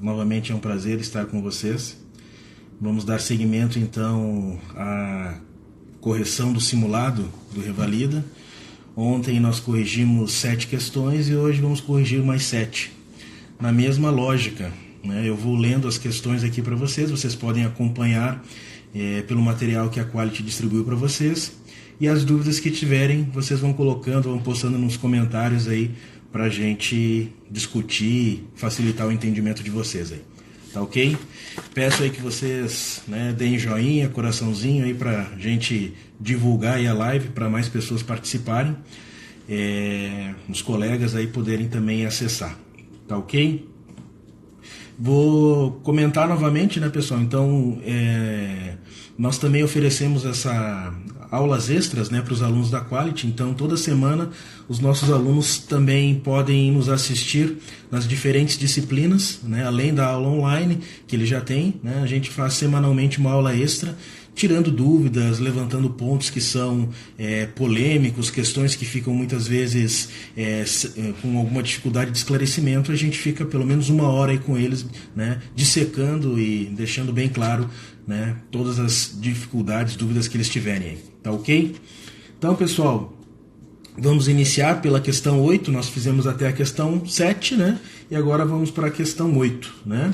Novamente é um prazer estar com vocês. Vamos dar seguimento então à correção do simulado do Revalida. Ontem nós corrigimos 7 questões e hoje vamos corrigir mais 7. Na mesma lógica, né? Eu vou lendo as questões aqui para vocês podem acompanhar pelo material que a Quality distribuiu para vocês. E as dúvidas que tiverem, vocês vão colocando, vão postando nos comentários aí para a gente discutir, facilitar o entendimento de vocês aí. Tá ok? Peço aí que vocês, né, deem joinha, coraçãozinho aí para a gente divulgar aí a live para mais pessoas participarem, os colegas aí poderem também acessar. Tá ok? Vou comentar novamente, né, pessoal? Então, nós também oferecemos aulas extras, né, para os alunos da Quality. Então, toda semana, os nossos alunos também podem nos assistir nas diferentes disciplinas, né, além da aula online que ele já tem, né, a gente faz semanalmente uma aula extra, tirando dúvidas, levantando pontos que são polêmicos, questões que ficam muitas vezes com alguma dificuldade de esclarecimento. A gente fica pelo menos uma hora aí com eles, né, dissecando e deixando bem claro, né, todas as dificuldades, dúvidas que eles tiverem aí. Tá ok? Então, pessoal, vamos iniciar pela questão 8. Nós fizemos até a questão 7, né? E agora vamos para a questão 8, né?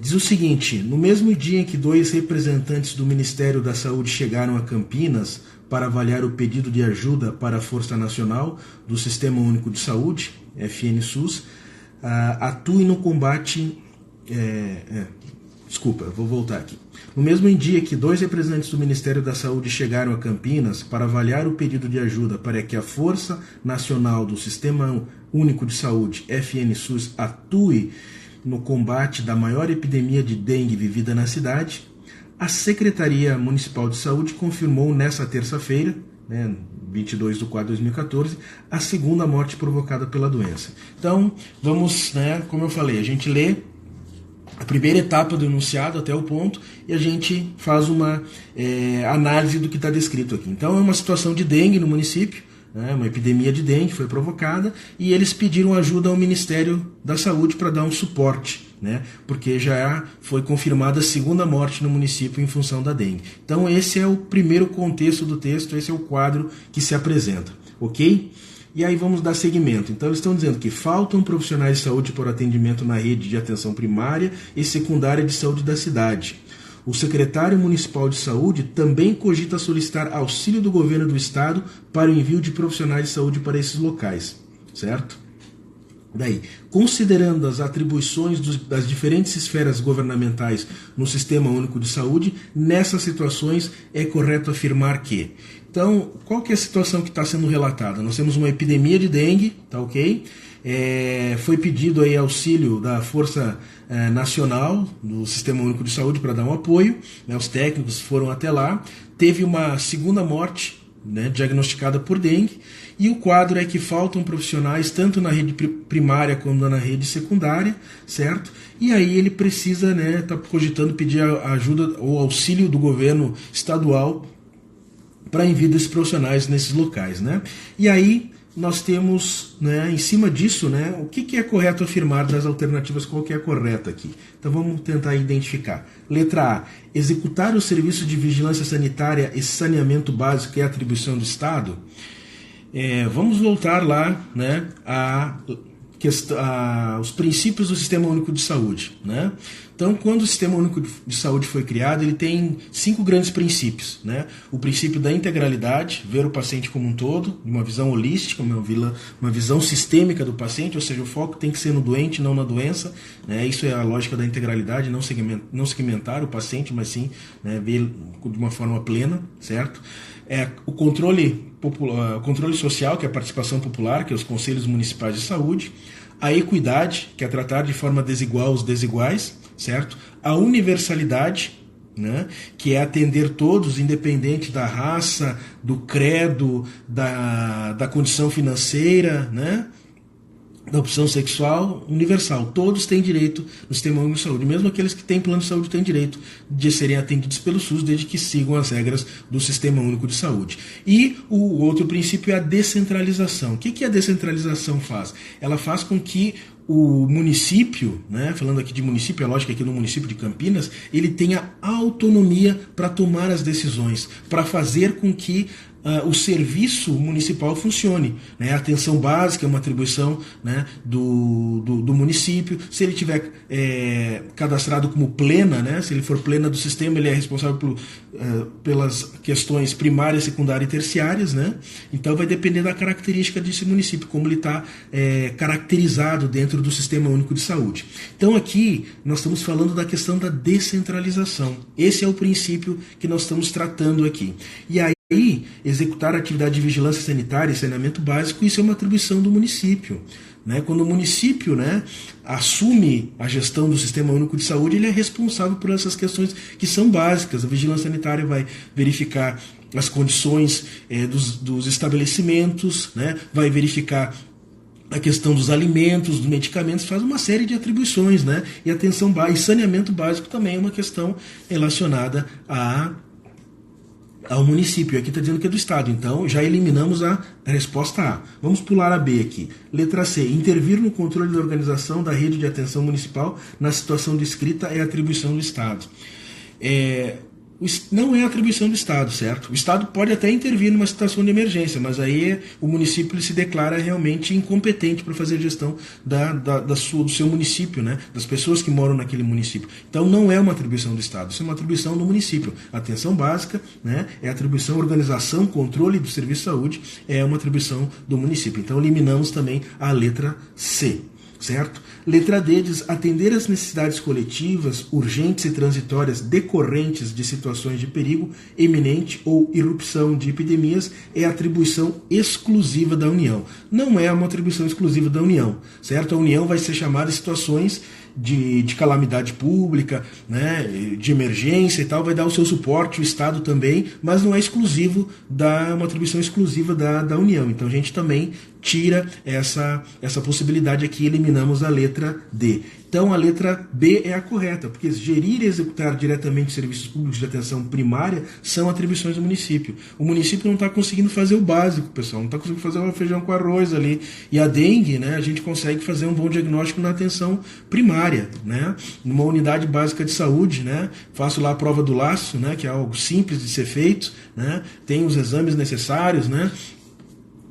Diz o seguinte: no mesmo dia em que 2 representantes do Ministério da Saúde chegaram a Campinas para avaliar o pedido de ajuda para a Força Nacional do Sistema Único de Saúde, FNSUS, atue no combate... Desculpa, vou voltar aqui. No mesmo dia que 2 representantes do Ministério da Saúde chegaram a Campinas para avaliar o pedido de ajuda para que a Força Nacional do Sistema Único de Saúde, FNSUS, atue no combate da maior epidemia de dengue vivida na cidade, a Secretaria Municipal de Saúde confirmou nesta terça-feira, 22 de 4 de 2014, a segunda morte provocada pela doença. Então, vamos, como eu falei, a gente lê a primeira etapa do enunciado até o ponto e a gente faz uma análise do que está descrito aqui. Então, é uma situação de dengue no município, uma epidemia de dengue foi provocada e eles pediram ajuda ao Ministério da Saúde para dar um suporte, porque já foi confirmada a segunda morte no município em função da dengue. Então esse é o primeiro contexto do texto, esse é o quadro que se apresenta, ok? E aí vamos dar seguimento. Então eles estão dizendo que faltam profissionais de saúde por atendimento na rede de atenção primária e secundária de saúde da cidade. O secretário municipal de saúde também cogita solicitar auxílio do governo do estado para o envio de profissionais de saúde para esses locais, certo? Daí, considerando as atribuições das diferentes esferas governamentais no Sistema Único de Saúde, nessas situações é correto afirmar que... Então, qual que é a situação que está sendo relatada? Nós temos uma epidemia de dengue, tá ok? Foi pedido aí auxílio da Força Nacional do Sistema Único de Saúde para dar um apoio, os técnicos foram até lá, teve uma segunda morte, diagnosticada por dengue, e o quadro é que faltam profissionais tanto na rede primária como na rede secundária, certo? E aí ele precisa, tá cogitando pedir a ajuda ou auxílio do governo estadual para envio desses profissionais nesses locais, E aí nós temos, em cima disso, o que é correto afirmar das alternativas, qual que é a correta aqui. Então vamos tentar identificar. Letra A, executar o serviço de vigilância sanitária e saneamento básico é atribuição do Estado. Vamos voltar lá, os princípios do Sistema Único de Saúde, Então, quando o Sistema Único de Saúde foi criado, ele tem 5 grandes princípios, O princípio da integralidade, ver o paciente como um todo, uma visão holística, uma visão sistêmica do paciente, ou seja, o foco tem que ser no doente, não na doença, Isso é a lógica da integralidade, não segmentar o paciente, mas sim, ver de uma forma plena, certo? O controle social, que é a participação popular, que é os conselhos municipais de saúde, a equidade, que é tratar de forma desigual os desiguais, certo? A universalidade, que é atender todos, independente da raça, do credo, da condição financeira, da opção sexual universal. Todos têm direito no Sistema Único de Saúde. Mesmo aqueles que têm plano de saúde têm direito de serem atendidos pelo SUS, desde que sigam as regras do Sistema Único de Saúde. E o outro princípio é a descentralização. O que a descentralização faz? Ela faz com que o município, né, falando aqui de município, é lógico que aqui no município de Campinas, ele tenha autonomia para tomar as decisões, para fazer com que o serviço municipal funcione. Né? A atenção básica é uma atribuição, né, do município. Se ele tiver cadastrado como plena, né, se ele for plena do sistema, ele é responsável pelas questões primárias, secundárias e terciárias. Né? Então vai depender da característica desse município, como ele está caracterizado dentro do Sistema Único de Saúde. Então aqui nós estamos falando da questão da descentralização. Esse é o princípio que nós estamos tratando aqui. E aí, executar a atividade de vigilância sanitária e saneamento básico, isso é uma atribuição do município. Né? Quando o município, né, assume a gestão do Sistema Único de Saúde, ele é responsável por essas questões que são básicas. A vigilância sanitária vai verificar as condições dos estabelecimentos, né? Vai verificar a questão dos alimentos, dos medicamentos, faz uma série de atribuições. Né? E atenção e saneamento básico também é uma questão relacionada ao município. Aqui está dizendo que é do Estado, então já eliminamos a resposta A. Vamos pular a B aqui. Letra C. Intervir no controle da organização da rede de atenção municipal na situação descrita é atribuição do Estado. Não é atribuição do Estado, certo? O Estado pode até intervir numa situação de emergência, mas aí o município se declara realmente incompetente para fazer a gestão do seu município, né? Das pessoas que moram naquele município. Então não é uma atribuição do Estado, isso é uma atribuição do município. Atenção básica, né? É atribuição, organização, controle do serviço de saúde, é uma atribuição do município. Então eliminamos também a letra C. Certo? Letra D diz: atender às necessidades coletivas, urgentes e transitórias decorrentes de situações de perigo iminente ou irrupção de epidemias é atribuição exclusiva da União. Não é uma atribuição exclusiva da União, certo? A União vai ser chamada em situações de calamidade pública, né, de emergência e tal, vai dar o seu suporte, o Estado também, mas não é exclusivo uma atribuição exclusiva da União. Então a gente também tira essa possibilidade aqui, eliminamos a letra D. Então a letra B é a correta, porque gerir e executar diretamente serviços públicos de atenção primária são atribuições do município. O município não está conseguindo fazer o básico, pessoal, não está conseguindo fazer o feijão com arroz ali. E a dengue, né, a gente consegue fazer um bom diagnóstico na atenção primária, né, numa unidade básica de saúde, né, faço lá a prova do laço, né, que é algo simples de ser feito, né, tem os exames necessários, né,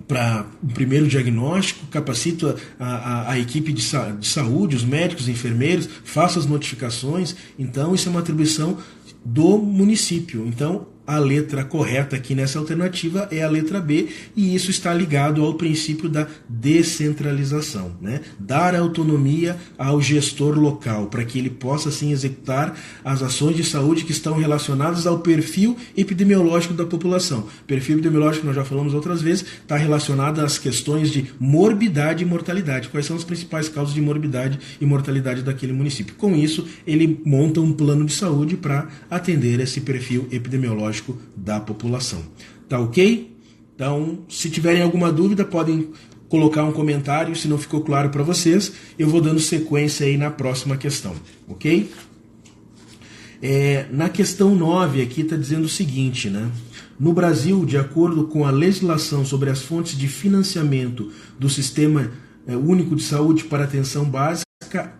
para o primeiro diagnóstico, capacito a equipe de saúde, os médicos, os enfermeiros, faço as notificações. Então isso é uma atribuição do município. Então a letra correta aqui nessa alternativa é a letra B, e isso está ligado ao princípio da descentralização, né? Dar autonomia ao gestor local, para que ele possa assim executar as ações de saúde que estão relacionadas ao perfil epidemiológico da população. Perfil epidemiológico, nós já falamos outras vezes, está relacionado às questões de morbidade e mortalidade. Quais são as principais causas de morbidade e mortalidade daquele município? Com isso, ele monta um plano de saúde para atender esse perfil epidemiológico da população. Tá ok? Então, se tiverem alguma dúvida, podem colocar um comentário. Se não ficou claro para vocês, eu vou dando sequência aí na próxima questão. Ok? Na questão 9 aqui está dizendo o seguinte, né? No Brasil, de acordo com a legislação sobre as fontes de financiamento do Sistema Único de Saúde para Atenção Básica,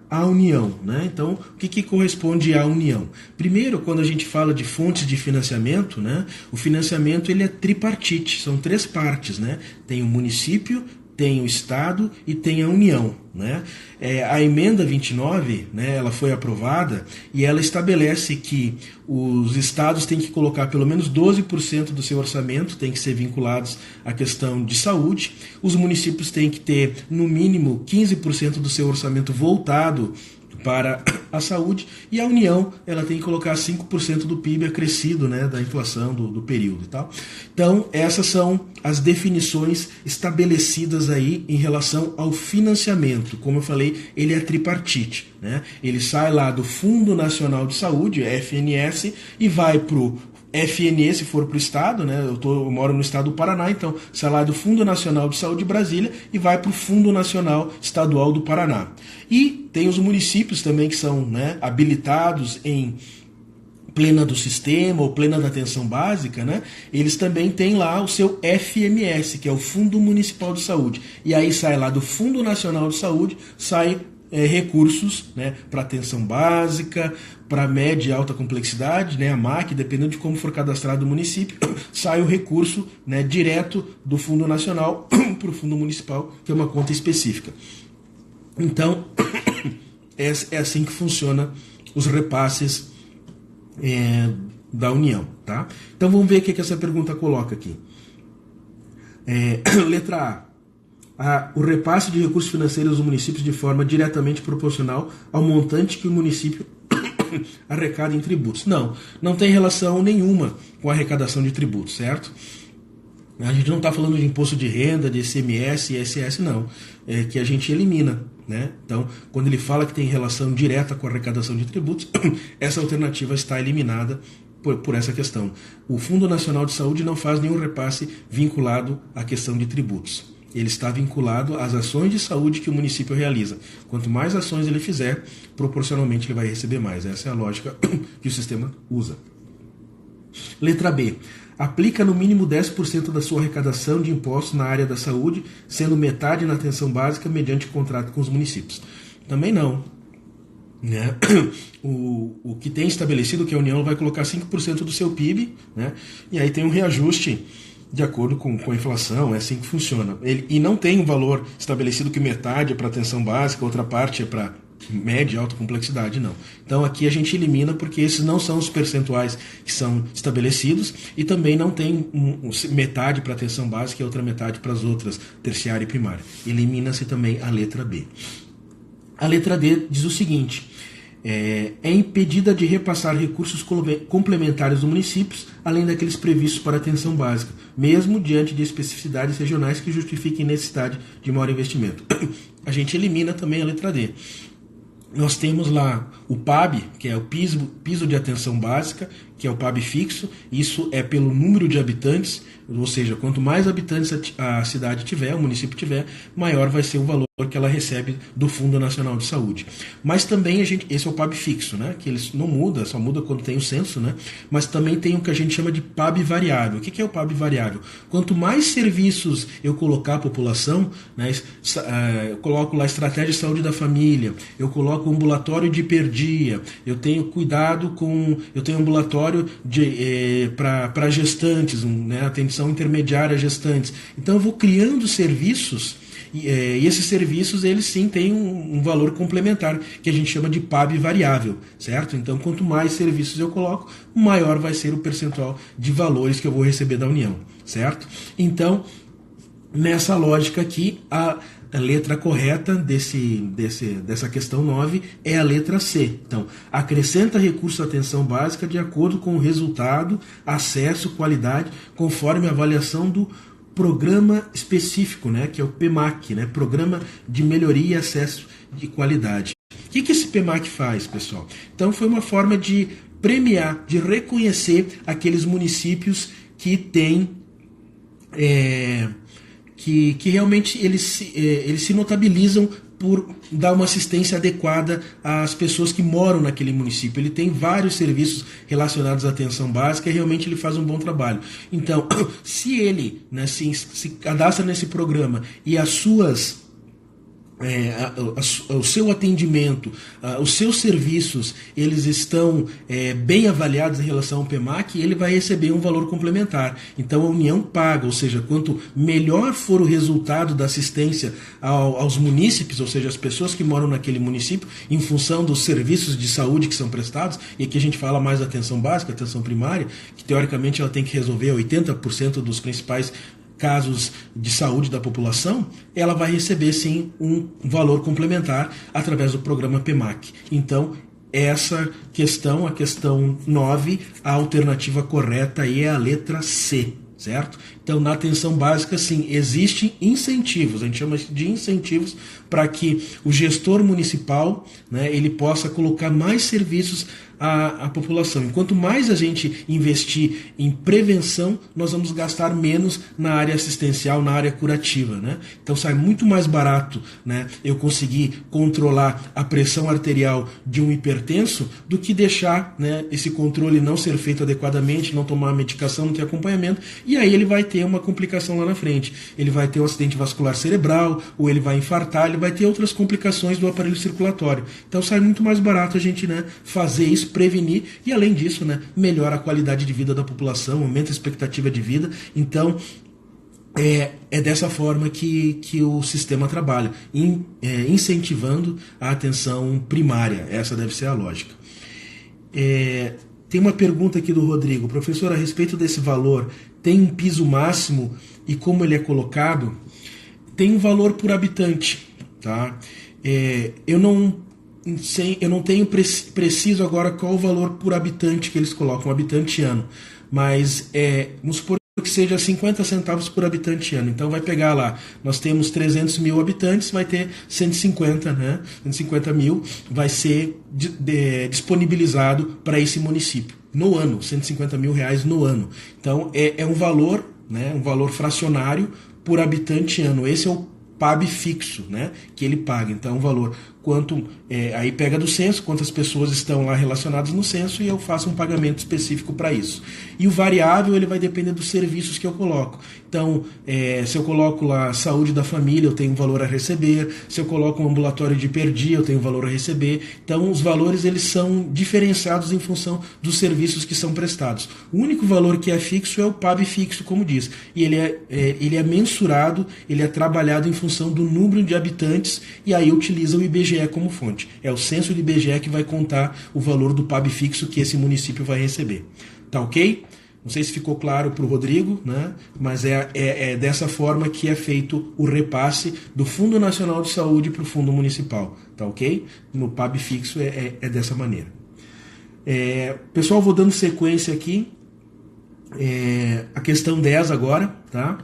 a União, né? Então, o que corresponde à União? Primeiro, quando a gente fala de fontes de financiamento, né, o financiamento ele é tripartite, são três partes, né? Tem o município, tem o Estado e tem a União, né? A emenda 29, né, ela foi aprovada e ela estabelece que os estados têm que colocar pelo menos 12% do seu orçamento, tem que ser vinculados à questão de saúde, os municípios têm que ter no mínimo 15% do seu orçamento voltado para a saúde, e a União ela tem que colocar 5% do PIB acrescido, né, da inflação do período e tal. Então, essas são as definições estabelecidas aí em relação ao financiamento. Como eu falei, ele é tripartite, né? Ele sai lá do Fundo Nacional de Saúde, FNS, e vai para o FNE, se for para o estado, né? Eu moro no estado do Paraná, então sai lá do Fundo Nacional de Saúde de Brasília e vai para o Fundo Nacional Estadual do Paraná. E tem os municípios também que são, né, habilitados em plena do sistema ou plena da atenção básica, né? Eles também têm lá o seu FMS, que é o Fundo Municipal de Saúde. E aí sai lá do Fundo Nacional de Saúde, sai recursos, né, para atenção básica, para média e alta complexidade, né, a MAC, dependendo de como for cadastrado o município, sai o recurso, né, direto do Fundo Nacional para o Fundo Municipal, que é uma conta específica. Então, é assim que funciona os repasses da União. Tá? Então vamos ver o que essa pergunta coloca aqui. Letra A. O repasse de recursos financeiros aos municípios de forma diretamente proporcional ao montante que o município arrecada em tributos. Não tem relação nenhuma com a arrecadação de tributos, certo? A gente não está falando de imposto de renda, de ICMS e ISS, não. É que a gente elimina, né? Então, quando ele fala que tem relação direta com a arrecadação de tributos, essa alternativa está eliminada por essa questão. O Fundo Nacional de Saúde não faz nenhum repasse vinculado à questão de tributos. Ele está vinculado às ações de saúde que o município realiza. Quanto mais ações ele fizer, proporcionalmente ele vai receber mais. Essa é a lógica que o sistema usa. Letra B. Aplica no mínimo 10% da sua arrecadação de impostos na área da saúde, sendo metade na atenção básica mediante contrato com os municípios. Também não. Né? O que tem estabelecido que a União vai colocar 5% do seu PIB, né? E aí tem um reajuste de acordo com a inflação, é assim que funciona. E não tem um valor estabelecido que metade é para atenção básica, outra parte é para média e alta complexidade, não. Então aqui a gente elimina porque esses não são os percentuais que são estabelecidos e também não tem metade para atenção básica e outra metade para as outras, terciária e primária. Elimina-se também a letra B. A letra D diz o seguinte: é impedida de repassar recursos complementares dos municípios, além daqueles previstos para atenção básica, mesmo diante de especificidades regionais que justifiquem necessidade de maior investimento. A gente elimina também a letra D. Nós temos lá o PAB, que é o piso de atenção básica, que é o PAB fixo. Isso é pelo número de habitantes, ou seja, quanto mais habitantes a cidade tiver, o município tiver, maior vai ser o valor que ela recebe do Fundo Nacional de Saúde. Mas também esse é o PAB fixo, né? Que ele não muda, só muda quando tem o censo, né? Mas também tem o que a gente chama de PAB variável. O que é o PAB variável? Quanto mais serviços eu colocar à população, né? Eu coloco lá estratégia de saúde da família, eu coloco ambulatório de hiperdia, eu tenho cuidado eu tenho ambulatório para gestantes, né? Atenção intermediária a gestantes. Então eu vou criando serviços. E esses serviços, eles sim têm um valor complementar, que a gente chama de PAB variável, certo? Então, quanto mais serviços eu coloco, maior vai ser o percentual de valores que eu vou receber da União, certo? Então, nessa lógica aqui, a letra correta dessa questão 9 é a letra C. Então, acrescenta recurso à atenção básica de acordo com o resultado, acesso, qualidade, conforme a avaliação do programa específico, né, que é o PMAC, né, Programa de Melhoria e Acesso de Qualidade. O que esse PMAC faz, pessoal? Então foi uma forma de premiar, de reconhecer aqueles municípios que têm que realmente eles se notabilizam por dar uma assistência adequada às pessoas que moram naquele município. Ele tem vários serviços relacionados à atenção básica e realmente ele faz um bom trabalho. Então, se ele, né, se cadastra nesse programa e as suas o seu atendimento, os seus serviços, eles estão bem avaliados em relação ao PMAC, ele vai receber um valor complementar. Então a União paga, ou seja, quanto melhor for o resultado da assistência aos munícipes, ou seja, as pessoas que moram naquele município, em função dos serviços de saúde que são prestados, e aqui a gente fala mais da atenção básica, atenção primária, que teoricamente ela tem que resolver 80% dos principais casos de saúde da população, ela vai receber sim um valor complementar através do programa PMAC. Então, essa questão, a questão 9, a alternativa correta aí é a letra C, certo? Então, na atenção básica, sim, existem incentivos, a gente chama de incentivos para que o gestor municipal, né, ele possa colocar mais serviços à população. Enquanto mais a gente investir em prevenção, nós vamos gastar menos na área assistencial, na área curativa, né? Então sai muito mais barato, né, eu conseguir controlar a pressão arterial de um hipertenso do que deixar, né, esse controle não ser feito adequadamente, não tomar medicação, não ter acompanhamento, e aí ele vai ter uma complicação lá na frente. Ele vai ter um acidente vascular cerebral, ou ele vai infartar, ele vai ter outras complicações do aparelho circulatório. Então sai muito mais barato a gente, né, fazer isso, prevenir, e além disso, né, melhora a qualidade de vida da população, aumenta a expectativa de vida. Então é dessa forma que o sistema trabalha, incentivando a atenção primária. Essa deve ser a lógica. Tem uma pergunta aqui do Rodrigo: professor, a respeito desse valor, tem um piso máximo e como ele é colocado? Tem um valor por habitante, tá? Eu não tenho preciso agora qual o valor por habitante que eles colocam, habitante ano, mas vamos supor que seja 50 centavos por habitante ano. Então vai pegar lá, nós temos 300 mil habitantes, vai ter 150, né? 150 mil vai ser disponibilizado para esse município no ano, 150 mil reais no ano. Então é um valor, né? Um valor fracionário por habitante ano. Esse é o PAB fixo, né, que ele paga. Então o valor, aí pega do censo, quantas pessoas estão lá relacionadas no censo, e eu faço um pagamento específico para isso. E o variável, ele vai depender dos serviços que eu coloco. Então, se eu coloco lá saúde da família, eu tenho um valor a receber. Se eu coloco um ambulatório de hiperdia, eu tenho um valor a receber. Então, os valores, eles são diferenciados em função dos serviços que são prestados. O único valor que é fixo é o PAB fixo, como diz. E ele é mensurado, ele é trabalhado em função do número de habitantes, e aí utiliza o IBGE como fonte. É o censo do IBGE que vai contar o valor do PAB fixo que esse município vai receber. Tá ok? Não sei se ficou claro para o Rodrigo, né? Mas é dessa forma que é feito o repasse do Fundo Nacional de Saúde para o Fundo Municipal. Tá ok? No PAB fixo é dessa maneira. Pessoal, vou dando sequência aqui. A questão 10 agora, tá?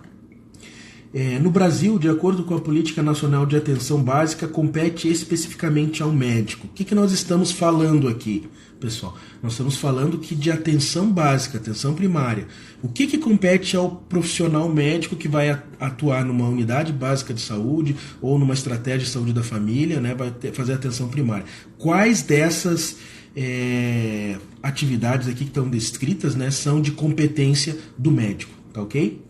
No Brasil, de acordo com a Política Nacional de Atenção Básica, compete especificamente ao médico. O que nós estamos falando aqui, pessoal? Nós estamos falando de atenção básica, atenção primária. O que compete ao profissional médico que vai atuar numa unidade básica de saúde ou numa estratégia de saúde da família, né, vai fazer atenção primária? Quais dessas atividades aqui que estão descritas, né, são de competência do médico, tá ok?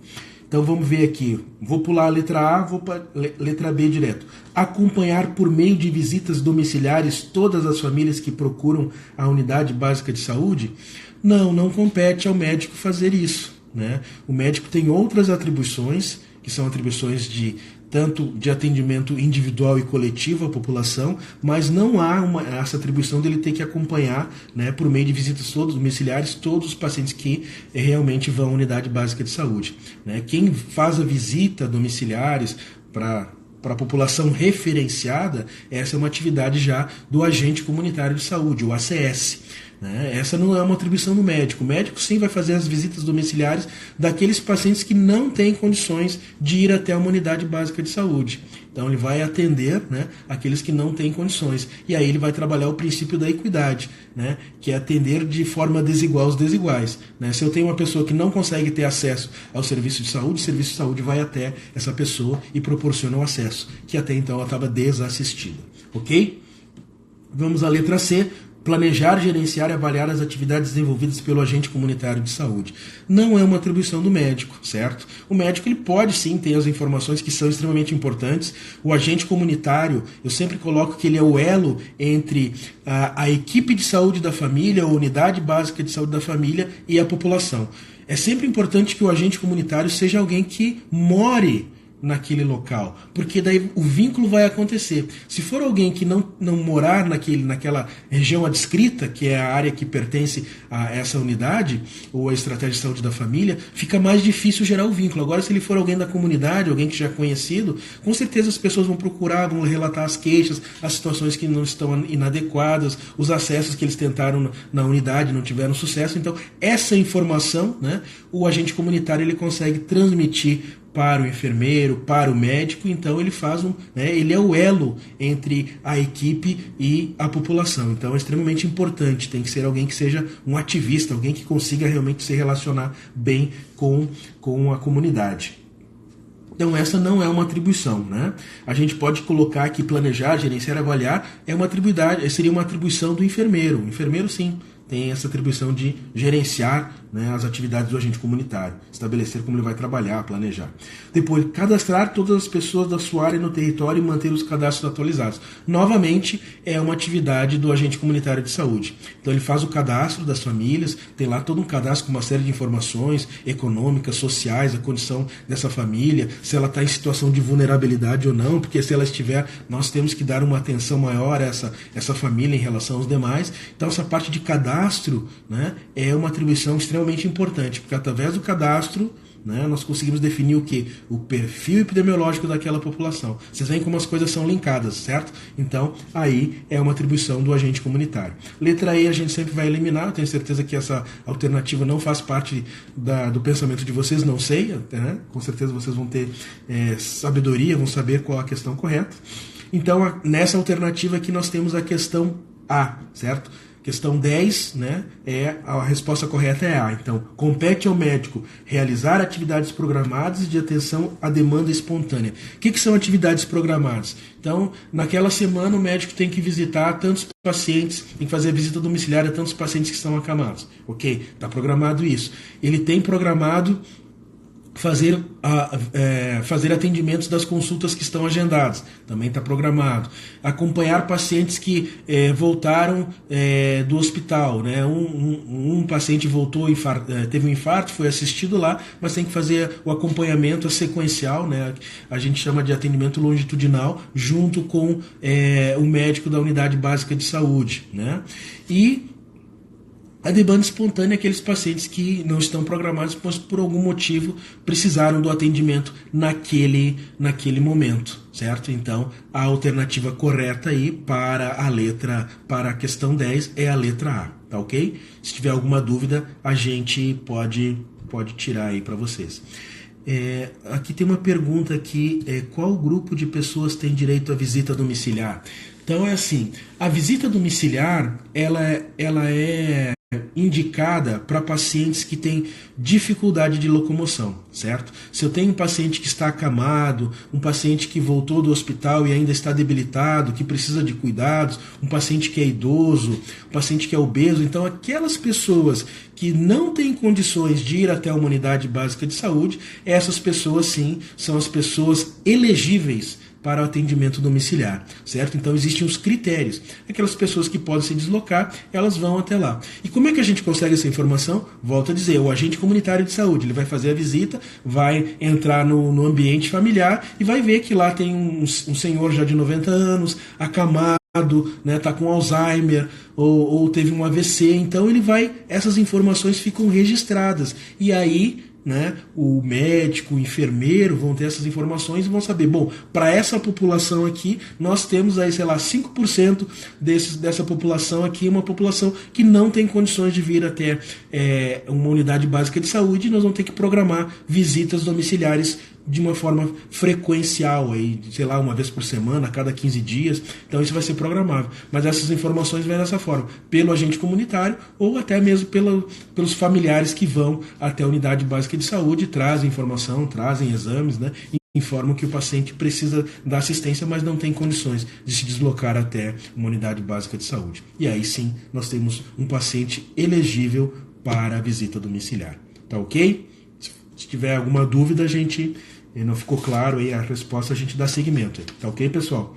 Então vamos ver aqui, vou pular a letra A, vou para a letra B direto. Acompanhar por meio de visitas domiciliares todas as famílias que procuram a unidade básica de saúde? Não compete ao médico fazer isso, né? O médico tem outras atribuições, que são atribuições tanto de atendimento individual e coletivo à população, mas não há essa atribuição dele ter que acompanhar, né, por meio de visitas domiciliares, todos os pacientes que realmente vão à unidade básica de saúde, né? Quem faz a visita domiciliares para a população referenciada, essa é uma atividade já do agente comunitário de saúde, o ACS. Essa não é uma atribuição do médico. O médico sim vai fazer as visitas domiciliares daqueles pacientes que não têm condições de ir até uma unidade básica de saúde. Então ele vai atender, né, aqueles que não têm condições. E aí ele vai trabalhar o princípio da equidade, né, que é atender de forma desigual os desiguais, né? Se eu tenho uma pessoa que não consegue ter acesso ao serviço de saúde, o serviço de saúde vai até essa pessoa e proporciona o acesso, que até então ela estava desassistida. Ok? Vamos à letra C. Planejar, gerenciar e avaliar as atividades desenvolvidas pelo agente comunitário de saúde. Não é uma atribuição do médico, certo? O médico, ele pode sim ter as informações que são extremamente importantes. O agente comunitário, eu sempre coloco que ele é o elo entre a equipe de saúde da família, a unidade básica de saúde da família e a população. É sempre importante que o agente comunitário seja alguém que more naquele local, porque daí o vínculo vai acontecer. Se for alguém que não morar naquela região adscrita, que é a área que pertence a essa unidade, ou a estratégia de saúde da família, fica mais difícil gerar o vínculo. Agora, se ele for alguém da comunidade, alguém que já é conhecido, com certeza as pessoas vão procurar, vão relatar as queixas, as situações que não estão inadequadas, os acessos que eles tentaram na unidade, não tiveram sucesso. Então, essa informação, né, o agente comunitário ele consegue transmitir para o enfermeiro, para o médico. Então ele faz ele é o elo entre a equipe e a população. Então é extremamente importante, tem que ser alguém que seja um ativista, alguém que consiga realmente se relacionar bem com a comunidade. Então essa não é uma atribuição, né? A gente pode colocar aqui planejar, gerenciar, avaliar, seria uma atribuição do enfermeiro. O enfermeiro sim tem essa atribuição de gerenciar, né, as atividades do agente comunitário, estabelecer como ele vai trabalhar, planejar. Depois, cadastrar todas as pessoas da sua área no território e manter os cadastros atualizados. Novamente, é uma atividade do agente comunitário de saúde. Então ele faz o cadastro das famílias, tem lá todo um cadastro com uma série de informações econômicas, sociais, a condição dessa família, se ela está em situação de vulnerabilidade ou não, porque se ela estiver, nós temos que dar uma atenção maior a essa família em relação aos demais. Então essa parte de cadastro, né, é uma atribuição extremamente importante, porque através do cadastro, né, nós conseguimos definir o que? O perfil epidemiológico daquela população. Vocês veem como as coisas são linkadas, certo? Então, aí é uma atribuição do agente comunitário. Letra E a gente sempre vai eliminar, eu tenho certeza que essa alternativa não faz parte do pensamento de vocês, não sei, né? Com certeza vocês vão ter sabedoria, vão saber qual a questão correta. Então, nessa alternativa aqui nós temos a questão A, certo? Questão 10, né, a resposta correta é A. Então, compete ao médico realizar atividades programadas de atenção à demanda espontânea. O que são atividades programadas? Então, naquela semana o médico tem que visitar tantos pacientes, tem que fazer a visita domiciliar a tantos pacientes que estão acamados. Ok, está programado isso. Ele tem programado fazer atendimentos das consultas que estão agendadas, também está programado. Acompanhar pacientes que voltaram do hospital, né? Um paciente voltou, teve um infarto, foi assistido lá, mas tem que fazer o acompanhamento sequencial, né? A gente chama de atendimento longitudinal, junto com o médico da unidade básica de saúde, né? E a demanda espontânea é aqueles pacientes que não estão programados, mas por algum motivo precisaram do atendimento naquele momento, certo? Então, a alternativa correta aí para a questão 10 é a letra A, tá ok? Se tiver alguma dúvida, a gente pode tirar aí para vocês. Aqui tem uma pergunta aqui, qual grupo de pessoas tem direito à visita domiciliar? Então é assim, a visita domiciliar, ela é indicada para pacientes que têm dificuldade de locomoção, certo? Se eu tenho um paciente que está acamado, um paciente que voltou do hospital e ainda está debilitado, que precisa de cuidados, um paciente que é idoso, um paciente que é obeso, então aquelas pessoas que não têm condições de ir até uma unidade básica de saúde, essas pessoas sim são as pessoas elegíveis para o atendimento domiciliar, certo? Então existem os critérios. Aquelas pessoas que podem se deslocar, elas vão até lá. E como é que a gente consegue essa informação? Volto a dizer, o agente comunitário de saúde, ele vai fazer a visita, vai entrar no ambiente familiar e vai ver que lá tem um senhor já de 90 anos, acamado, né, tá com Alzheimer ou teve um AVC, então essas informações ficam registradas. E aí, né, o médico, o enfermeiro vão ter essas informações e vão saber, bom, para essa população aqui, nós temos aí, sei lá, 5% dessa população aqui, uma população que não tem condições de vir até uma unidade básica de saúde, e nós vamos ter que programar visitas domiciliares de uma forma frequencial, aí, sei lá, uma vez por semana, a cada 15 dias, então isso vai ser programável. Mas essas informações vêm dessa forma, pelo agente comunitário ou até mesmo pelos familiares que vão até a unidade básica de saúde, trazem informação, trazem exames, né, e informam que o paciente precisa da assistência, mas não tem condições de se deslocar até uma unidade básica de saúde. E aí sim, nós temos um paciente elegível para a visita domiciliar. Tá ok? Se tiver alguma dúvida, a gente não ficou claro aí a resposta, a gente dá seguimento. Tá ok, pessoal?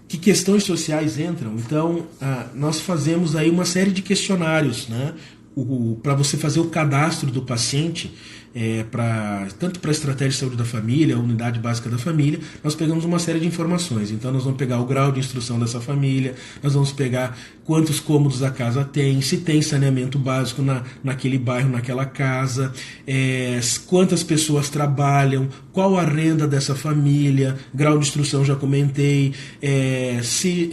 Que questões sociais entram? Então, nós fazemos aí uma série de questionários, né? Para você fazer o cadastro do paciente, tanto para a estratégia de saúde da família, a unidade básica da família, nós pegamos uma série de informações. Então nós vamos pegar o grau de instrução dessa família, nós vamos pegar quantos cômodos a casa tem, se tem saneamento básico naquele bairro, naquela casa, quantas pessoas trabalham, qual a renda dessa família, grau de instrução já comentei, se